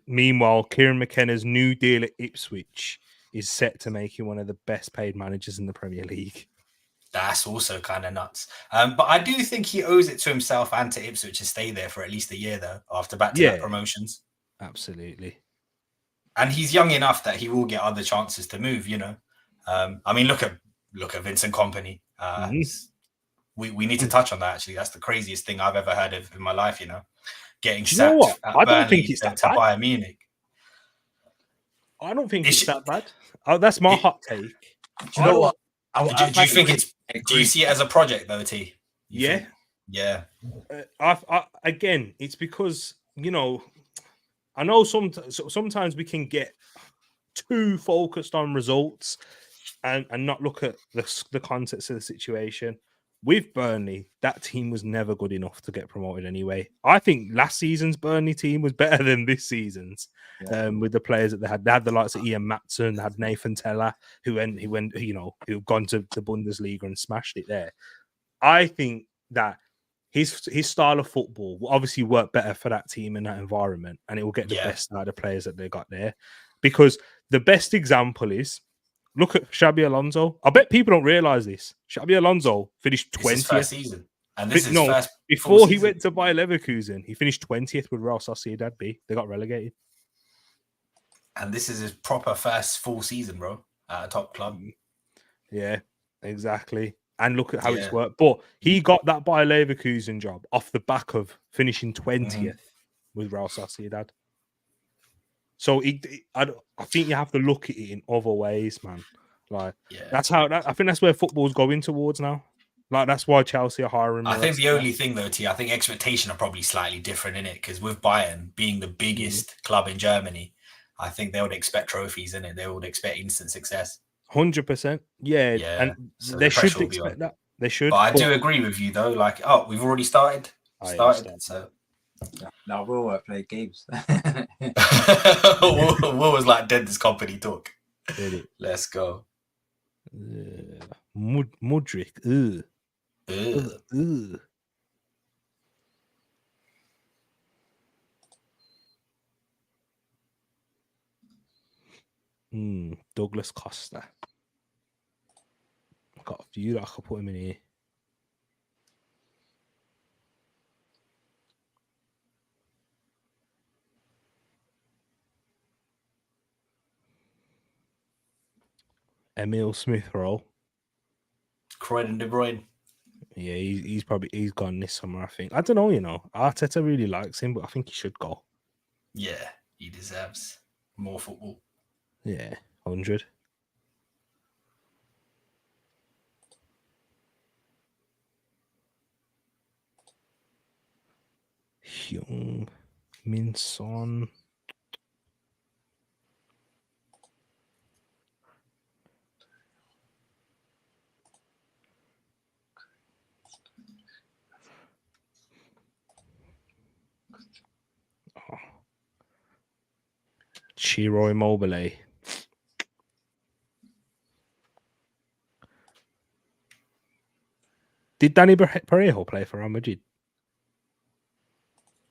Meanwhile, Kieran McKenna's new deal at Ipswich is set to make him one of the best paid managers in the Premier League. That's also kind of nuts. But I do think he owes it to himself and to Ipswich to stay there for at least a year, though, after back-to-back promotions. Absolutely. And he's young enough that he will get other chances to move, you know. I mean, look at Vincent Kompany. We need to touch on that, actually. That's the craziest thing I've ever heard of in my life, you know. Getting sacked at I don't think it's to Bayern Munich. I don't think it's that bad. Oh, that's my hot take. Do you know what? Do you think it's... Do you see it as a project, though, T? Yeah. Yeah. Again, it's because, you know, I know sometimes we can get too focused on results and not look at the context of the situation. With Burnley, that team was never good enough to get promoted anyway. I think last season's Burnley team was better than this season's with the players that they had. They had the likes of Ian Matson, they had Nathan Teller, who who've gone to the Bundesliga and smashed it there. I think that his style of football will obviously work better for that team in that environment, and it will get the best out of the players that they got there. Because the best example is, look at Xabi Alonso. I bet people don't realize this. Xabi Alonso finished 20th. His first season. And this is first before he went to Bayer Leverkusen, he finished 20th with Real Sociedad B. They got relegated. And this is his proper first full season, bro, at a top club. Yeah, exactly. And look at how it's worked. But he got that Bayer Leverkusen job off the back of finishing 20th with Real Sociedad. So I think you have to look at it in other ways, man. Like I think that's where football's going towards now. Like that's why Chelsea are hiring. I think the only thing though, T, I think expectations are probably slightly different in it, because with Bayern being the biggest club in Germany, I think they would expect trophies in it. They would expect instant success. 100%. Yeah, and so they should expect that. They should. But I do agree with you though. Like, we've already started. So. Now we'll play games. What was like dead this company talk? Really? Let's go. Mudryk. Douglas Costa. I've got a few that I could put him in here. Emil Smith-Rowe. Grealish and De Bruyne. Yeah, he's gone this summer, I think. I don't know, Arteta really likes him, but I think he should go. Yeah, he deserves more football. Yeah, 100. Hyung Min Son. Ciro Immobile. Did Danny Parejo play for Real Madrid?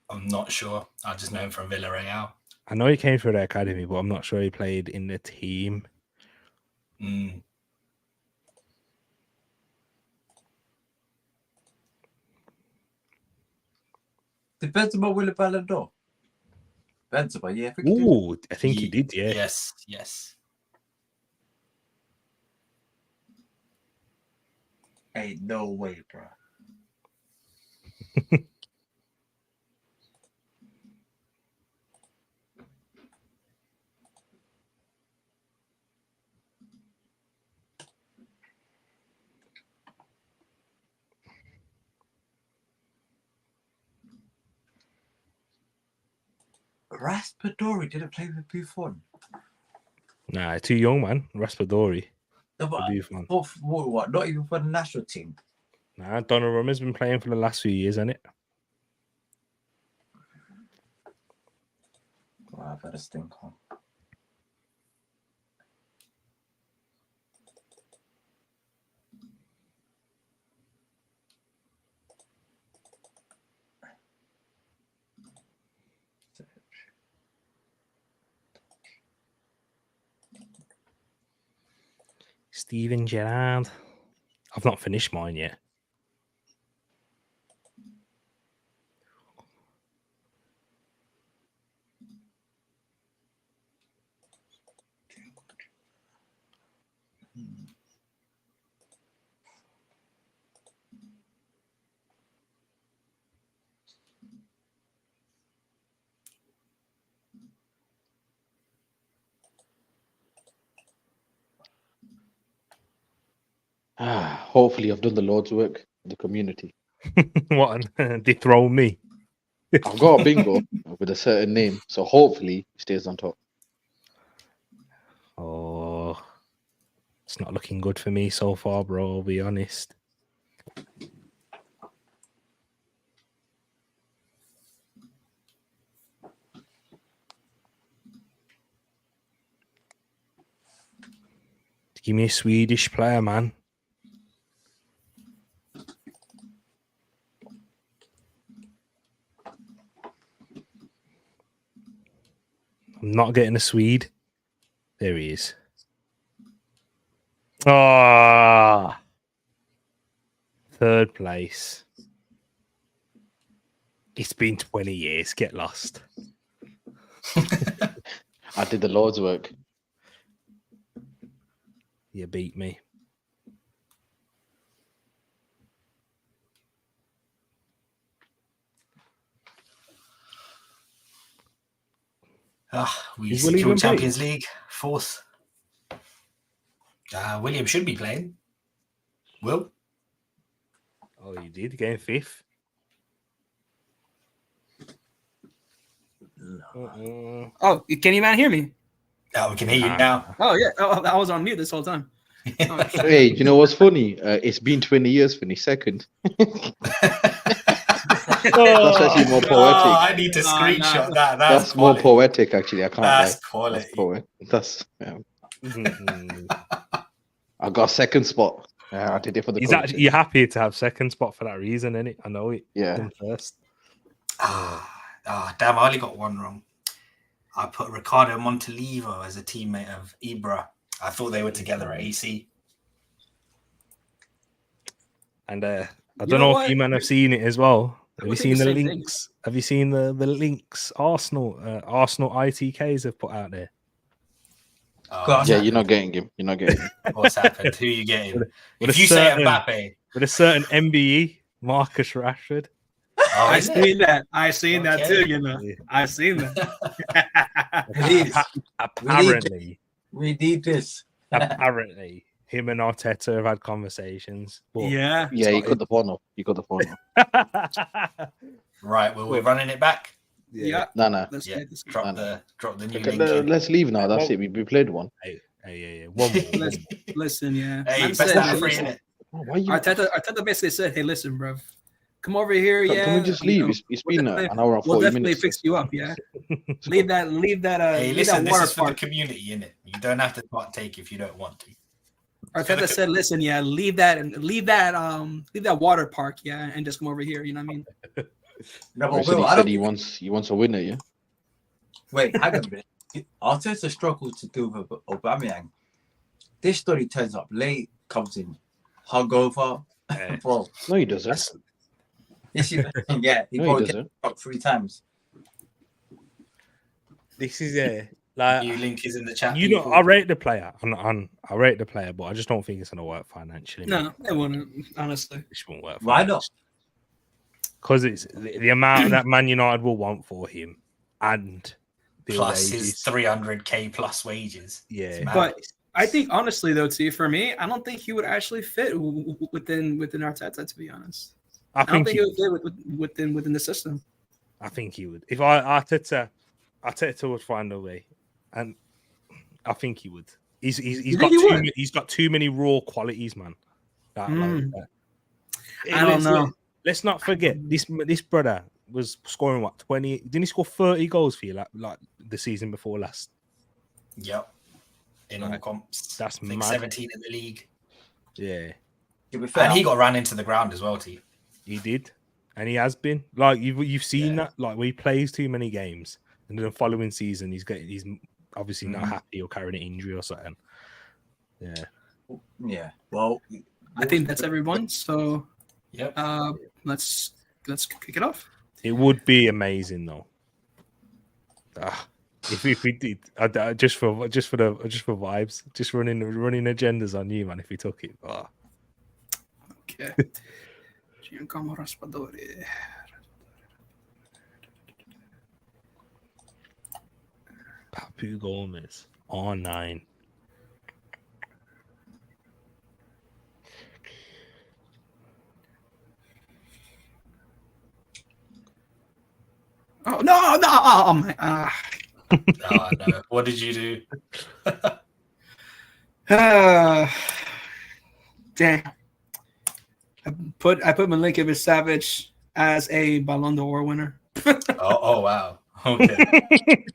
I'm not sure. I just know him from Villarreal. I know he came through the academy, but I'm not sure he played in the team. Did Benzema win a Ballon d'Or? Benzema, yeah. I think he did, yeah. Yes. Ain't no way, bro. Raspadori didn't play with Buffon. Nah, too young, man. Raspadori. No, but what? Not even for the national team. Nah, Donnarumma's been playing for the last few years, hasn't it? Well, I've had a stink on. Steven Gerrard. I've not finished mine yet. Hopefully, I've done the Lord's work in the community. What? Dethrone me? I've got a bingo with a certain name, so hopefully it stays on top. It's not looking good for me so far, bro. I'll be honest. Give me a Swedish player, man. I'm not getting a Swede. There he is. Ah, third place. It's been 20 years. Get lost. I did the Lord's work. You beat me. We Is secured William Champions playing? League, 4th. William should be playing. Will? Oh, you did? Getting 5th? Oh, can you man hear me? Oh, we can hear you now. Oh yeah. Oh, I was on mute this whole time. Oh, shit. Hey, you know what's funny? It's been 20 years for me second. That's actually more poetic. Oh, I need to screenshot that. That's more poetic, actually. I can't That's lie. quality. That's poetic. That's I got second spot. Yeah, I did it for the. You're happy to have second spot for that reason, innit? I know it. Yeah. Done first. Damn! I only got one wrong. I put Ricardo Montalivo as a teammate of Ibra. I thought they were together at AC. And I don't know if you man have seen it as well. Have you seen the links? Have you seen the links Arsenal ITKs have put out there? Yeah, you're not getting him. You're not getting him. What's happened? Who are you getting? With If a you say certain- Mbappe, With a certain MBE, Marcus Rashford. I seen that. I seen that too. You know, I seen that. Apparently, we need this. Apparently, him and Arteta have had conversations. But Yeah. Yeah, you got the phone off. You got the phone off. Right, well, we're running it back. Yeah. No. Yeah, drop the new Okay, link in. let's leave now. That's it. We played one. Yeah. One more. Listen, yeah. Hey, Man best said, out of three, listen, innit? Why you? Arteta basically said, "Hey, listen, bro, come over here. Can Yeah, we just leave? It's been an hour and 40 We'll definitely minutes. fix you up. Yeah, leave that. Hey, leave listen, that this water is for the park. community, innit? You don't have to partake if you don't want to. Arteta said, "Listen, yeah, leave that water park, yeah, and just come over here." You know what I mean? No, He but Will, I said don't he wants a winner. Yeah. wait. Hang on a minute. Arteta struggled to do with Aubameyang. This story turns up late, comes in hungover. Bro, No, he doesn't. yes, yeah, he No, he probably doesn't. gets up 3 times. This is like New link is in the chat. you know, people. I rate the player. I rate the player, but I just don't think it's gonna work financially. No, it wouldn't. Honestly, It won't work. Why not? Because it's the amount that Man United will want for him, and the plus wages. his 300k plus wages. Yeah, but I think honestly though, T, for me, I don't think he would actually fit within Arteta. To be honest, I don't think he would fit within the system. I think he would. If Arteta would find a way, and I think he would. He's got too many raw qualities, man. I don't know. Let's not forget this brother was scoring what 20? Didn't he score 30 goals for you like the season before last? Yep. In all comps. That's I think mad. 17 in the league. Yeah. And he got ran into the ground as well, T. He did. And he has been. Like you've seen that, like when he plays too many games and then the following season he's obviously not happy or carrying an injury or something. Yeah. Yeah. Well, I think that's everyone. So yep. Let's kick it off. It would be amazing though. If we did, just for vibes, just running agendas on you, man. If we took it, Okay. Giancarlo Raspadori. Papu Gomez R9. Oh no! Oh my! Oh, no. What did you do? Damn. I put Milinkovic Savic as a Ballon d'Or winner. Oh wow. Okay.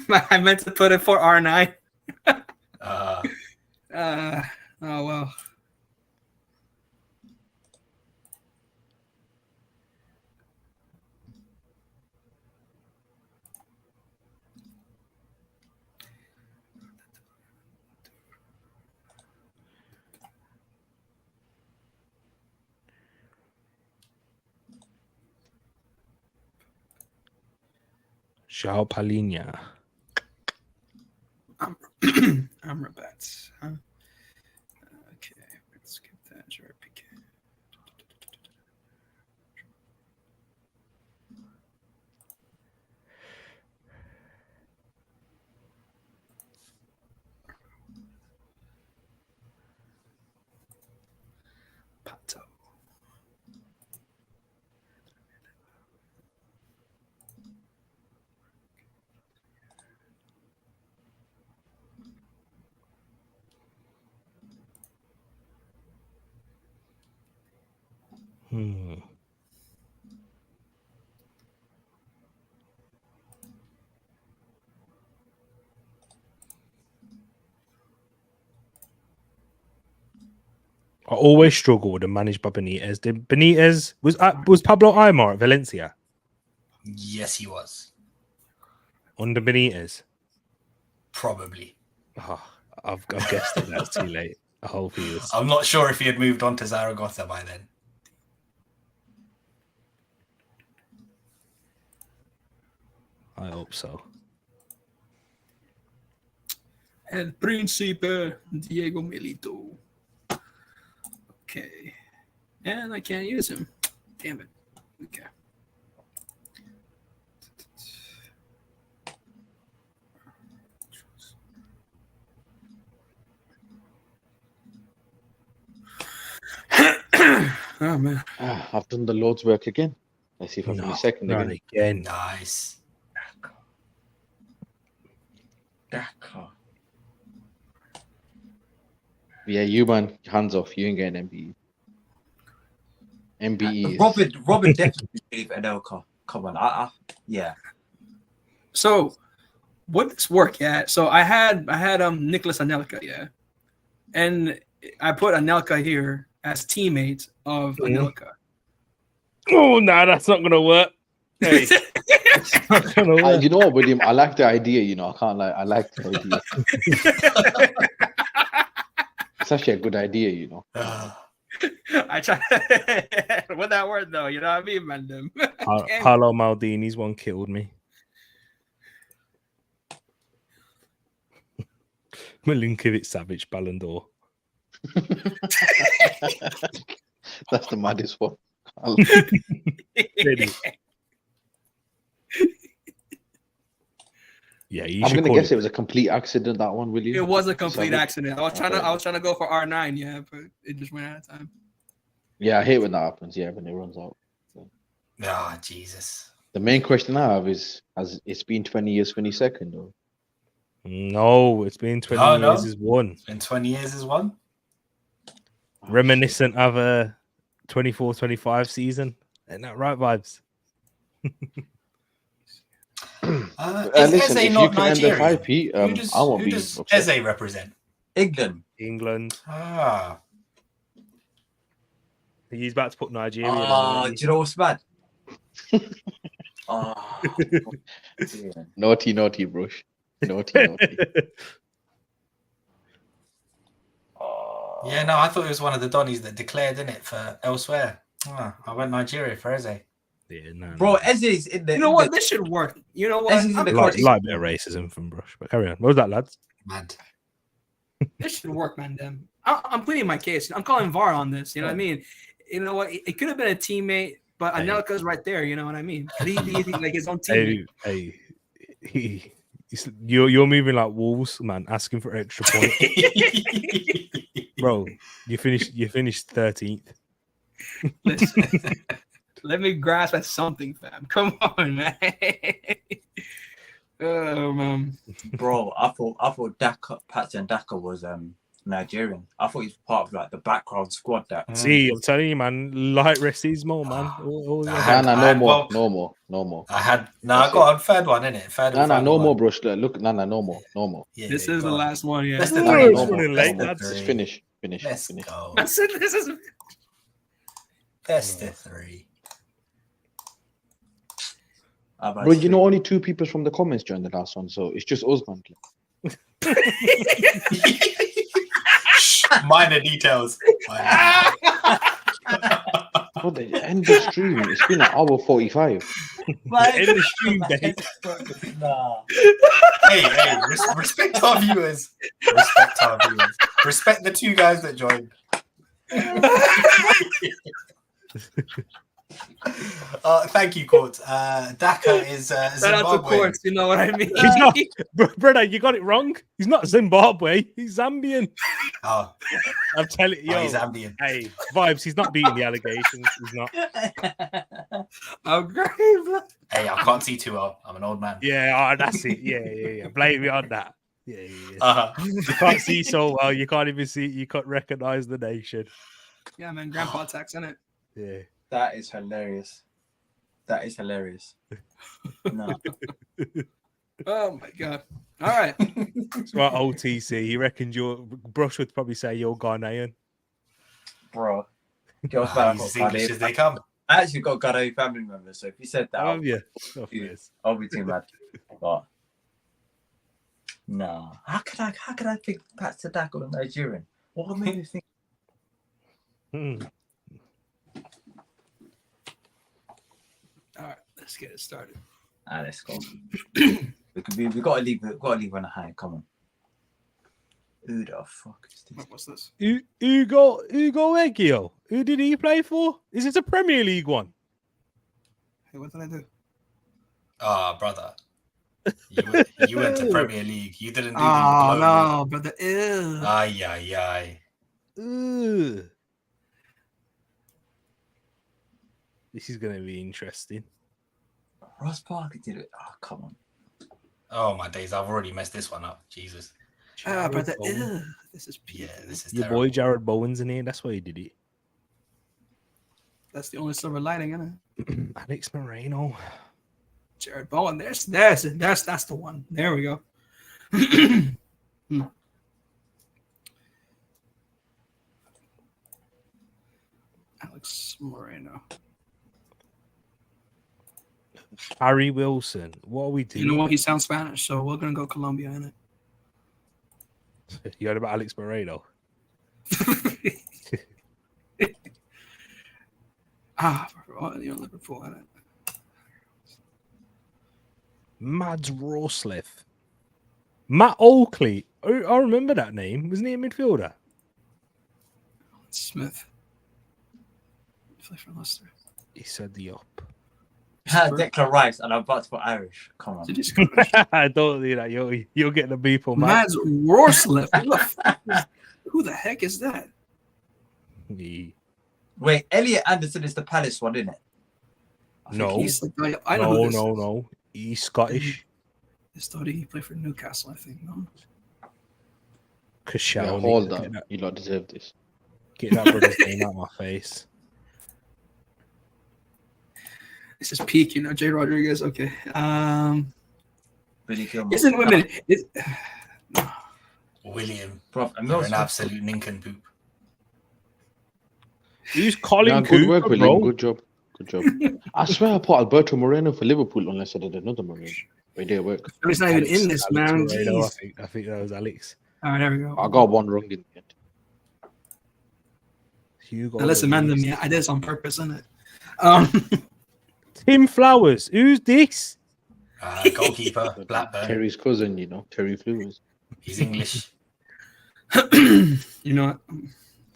I meant to put it for R9. Uh, oh well. João Palhinha. Amrabat. Okay, let's skip that. Gerard Piqué. Pato. I always struggled and managed by Benitez. Did Benitez was Pablo Aimar at Valencia yes, he was. under Benitez? Probably. Oh, I've guessed it. That's too late. I hope he was. I'm not sure if he had moved on to Zaragoza by then. I hope so. El Príncipe Diego Milito. Okay. And I can't use him. Damn it. Okay. Oh man. I've done the Lord's work again. Let's see if I finish second again. Nice. Dakar. Yeah, you man, hands off. You ain't getting MBE. MBE. Robin definitely gave Anelka. Come on, yeah. So, what does work? Yeah. So I had Nicholas Anelka, yeah, and I put Anelka here as teammate of Anelka. Oh no, that's not gonna work. Hey. You know what, William? I like the idea. You know, I can't lie. I like the idea. It's actually a good idea. You know. I try with that word though. You know what I mean, man? Paolo Maldini's one killed me. Milinkovic Savic Ballon d'Or. That's the maddest one. Really? Yeah, I'm gonna guess it was a complete accident. That one, William. It was a complete accident. I was trying to go for R9, yeah, but it just went out of time. Yeah, I hate when that happens. Yeah, when it runs out. Ah, Jesus. The main question I have is: has it's been 20 years, 22nd, or? No, it's been 20 years is one. It's been 20 years is one. Reminiscent of a 24-25 season. Isn't that right, vibes? Is listen, Eze if not you can end the Nigerian? 5p, I won't Who be does upset. Eze represent? England. Ah. He's about to put Nigeria. Do you know what's bad? Naughty, brush. Naughty. Yeah, no, I thought it was one of the Donnies that declared in it for elsewhere. I went Nigeria for Eze. Yeah, no, Bro, Eze's in the. You know what? This should work. You know what? Eze's in the like a bit of racism from Brush, but carry on. What was that, lads? Mad. This should work, man. Them. I'm pleading my case. I'm calling VAR on this. You know what I mean? You know what? It could have been a teammate, but Anelka's right there. You know what I mean? He like his own teammate. You're moving like wolves, man. Asking for extra points, bro. You finished 13th. Listen, let me grasp at something, fam. Come on, man. Bro, I thought Daka, Patson Daka was Nigerian. I thought he was part of like the background squad. That See, I'm telling you, man, light racismo, man. No more. I got a third one, innit? No more, bro. Look, no more. Yeah, this is the last one, yeah. That's the No, three. no more. Let's finish. Let's go. I said this is Best of 3. Bro, you know only 2 people from the comments during the last one, so it's just us, man. Minor details. Bro, the end of stream. It's been an hour 45. End the stream, babe. Hey, respect our viewers. Respect the 2 guys that joined. Thank you, Court. Daka is Zimbabwe. Court, you know what I mean? He's not, brother. You got it wrong. He's not Zimbabwe. He's Zambian. Oh, I'm telling you, he's Zambian. Hey, vibes. He's not beating the allegations. He's not. Oh, great. Hey, I can't see too well. I'm an old man. Yeah, that's it. Yeah. Blame me on that. Yeah. You can't see so well. You can't even see. You can't recognize the nation. Yeah, man. Grandpa tax, innit? Yeah. That is hilarious. No. Oh my god. All right. It's about OTC. He reckons Brush would probably say you're Ghanaian. Bro. He's as English as they come. I actually got Ghanaian family members, so if you said that, I'll be too mad. But no. How could I think Pat Sadako was Nigerian? What made me think? All right, let's get it started. Let's go. we got to leave on a high. Come on. Who the fuck is this? What's this? Ugo Eggio. Who did he play for? Is it a Premier League one? Hey, what did I do? Brother. You went to Premier League. You didn't do the no, brother. Ew. Aye. Ew. This is going to be interesting. Ross Parker did it. Oh, come on. Oh, my days. I've already messed this one up. Jesus. Brother. Ew. This is beautiful. Yeah, this is your terrible. boy Jared Bowen's in here. That's why he did it. That's the only silver lining, isn't it? Alex Moreno. Jared Bowen. That's the one. There we go. Alex Moreno. Harry Wilson. What are we doing? You know what? He sounds Spanish, so we're gonna go Colombia in it. You heard about Alex Moreno? You're Liverpool in it. Mads Rosleth. Matt Oakley. Oh, I remember that name. Wasn't he a midfielder? Smith. Play for Leicester. He said the up. Declan Rice, and I'm about to put Irish. Come on. I don't do that. You'll get the beep on Mads Rosleth. Who the heck is that? Wait, Elliot Anderson is the Palace one, isn't it? No. He's the guy. I know No. He's Scottish. I thought he played for Newcastle, I think. No. Kashal. Hold on. You lot deserve this. Get that brother's name out of my face. This is peak, Jay Rodriguez. Okay. Billy Gilmore. Isn't women? William. Bro, you're an absolute nincompoop. Who's Colin Good work, Cooper, William. bro? Good job. I swear I put Alberto Moreno for Liverpool unless I did another Moreno. But it didn't work. He's not even in this, man. Moreno, I think that was Alex. All right, there we go. I got one wrong in the end. Hugo. Now, listen, man, I did this on purpose, isn't it? Tim Flowers. Who's this? Goalkeeper, Blackburn. Terry's cousin, Terry Flowers. He's English. You know what?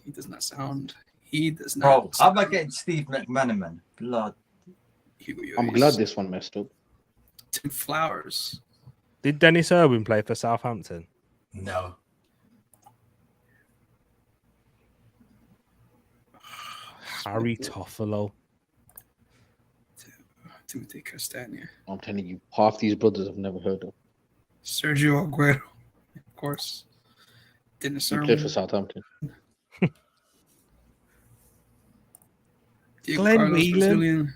He does not sound. He does not. Bro, how about getting Steve McManaman? Blood. I'm glad this one messed up. Tim Flowers. Did Dennis Irwin play for Southampton? No. Harry Toffolo. Timothy Castagna. I'm telling you, half these brothers I've never heard of. Sergio Aguero, of course. Didn't He played for Southampton. Glenn Whelan.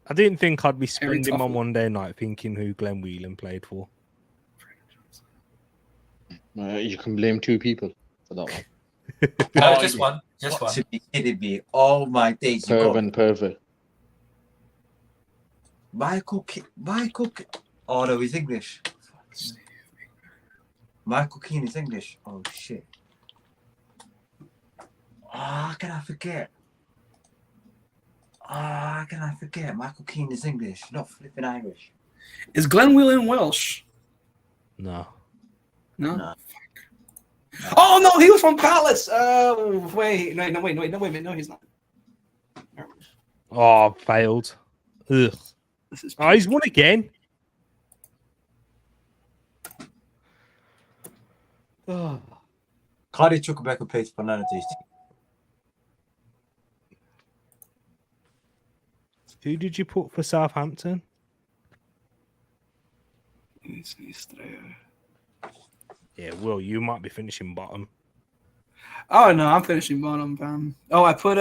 I didn't think I'd be spending my Monday night thinking who Glenn Whelan played for. You can blame two people for that one. No, just one. Just one. To be kidding me. Oh my days. Pervert. Michael. Oh no, he's English. Michael Keane is English. Oh shit. How can I forget? Michael Keane is English, not flipping Irish. Is Glenn Whelan Welsh? No. No. Oh no, he was from Palace. Wait, no, he's not. Oh, failed. Ugh. He's won again. Oh. Cardi Chukwuemeka plays for none of these teams. Who did you put for Southampton? Yeah, Will, you might be finishing bottom. Oh no, I'm finishing bottom. I put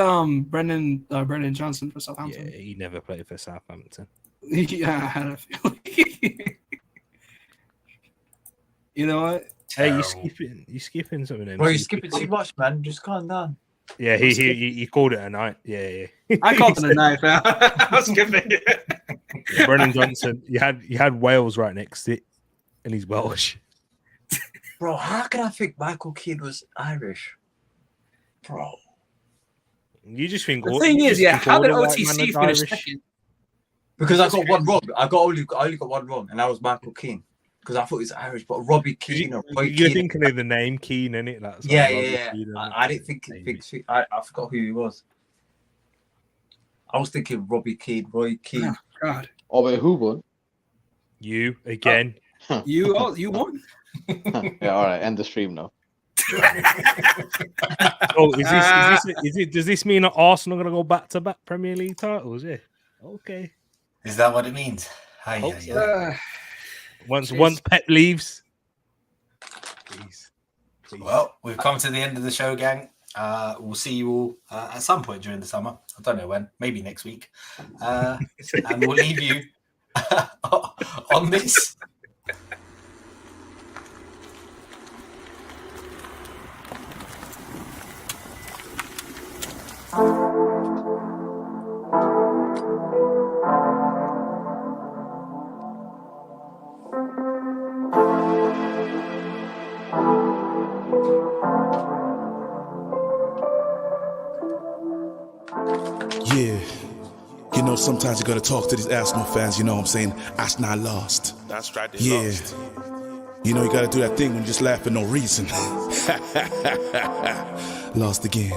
Brendan Johnson for Southampton. Yeah, he never played for Southampton. Yeah, I had a feeling. You know what? Hey, you skipping something. Bro, you're skipping too much, man. Just calm down. Yeah, he called it a night. Yeah. I called it a night, man. I was skipping it. Yeah, Brendan Johnson. You had Wales right next to it, and he's Welsh. Bro, how can I think Michael Keane was Irish? Bro. You just think the thing is, how did OTC finish second? Because I got one wrong. I only got one wrong, and that was Michael Keane. Because I thought he was Irish, but Robbie Keane or Roy You're Keane. thinking of the name Keane, innit? That's Yeah. I didn't think I forgot who he was. I was thinking Robbie Keane, Roy Keane. Oh, God. Oh, wait, who won? You again. You won. Yeah, all right. End the stream now. Oh, does this mean that Arsenal are going to go back-to-back Premier League titles? Yeah. Okay. Is that what it means? Once Pep leaves. Please. Well, we've come to the end of the show, gang. We'll see you all at some point during the summer. I don't know when. Maybe next week. And we'll leave you on this. Yeah. You know, sometimes you gotta talk to these Arsenal fans, you know what I'm saying? Arsenal lost. That's right, Yeah. lost. You know, you gotta do that thing when you just laugh for no reason. Lost again.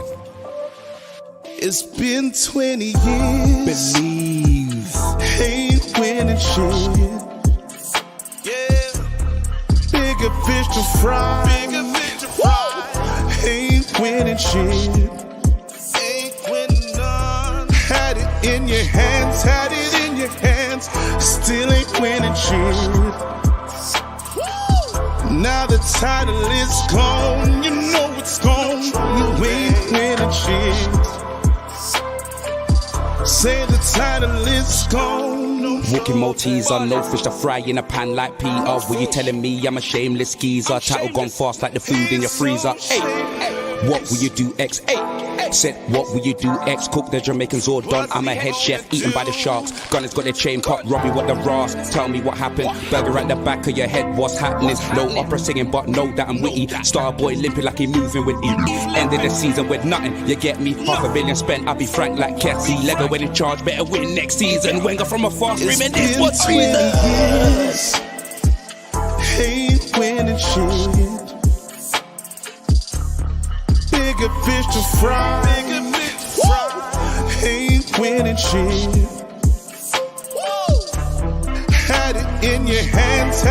It's been 20 years. Believe. Ain't winning shit. Yeah. Bigger fish to fry. Ain't winning shit. Had it in your hands, still ain't winning shit. Now the title is gone, you know it's gone, you ain't winning shit. Say the title is gone. Walking Maltese on no fish to fry in a pan like Peter. Were you telling me I'm a shameless geezer? Title gone fast like the food in your freezer. Hey, what will you do, X? Said, what will you do, X? Cook the Jamaicans all done. I'm a head chef, eaten by the sharks. Gunners got their chain cut, Robbie what the Ross. Tell me what happened. Burger at the back of your head, what's happening? No opera singing, but know that I'm witty. Starboy limping like he moving with E. End of the season with nothing, you get me? $500 million spent, I'll be frank like Kessie. Lego when in charge, better win next season. Wenger from afar screaming, this what's years. Ain't winning shit. Bigger fish to fry. Ain't winning shit. Had it in your hands,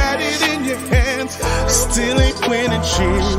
still ain't winning shit.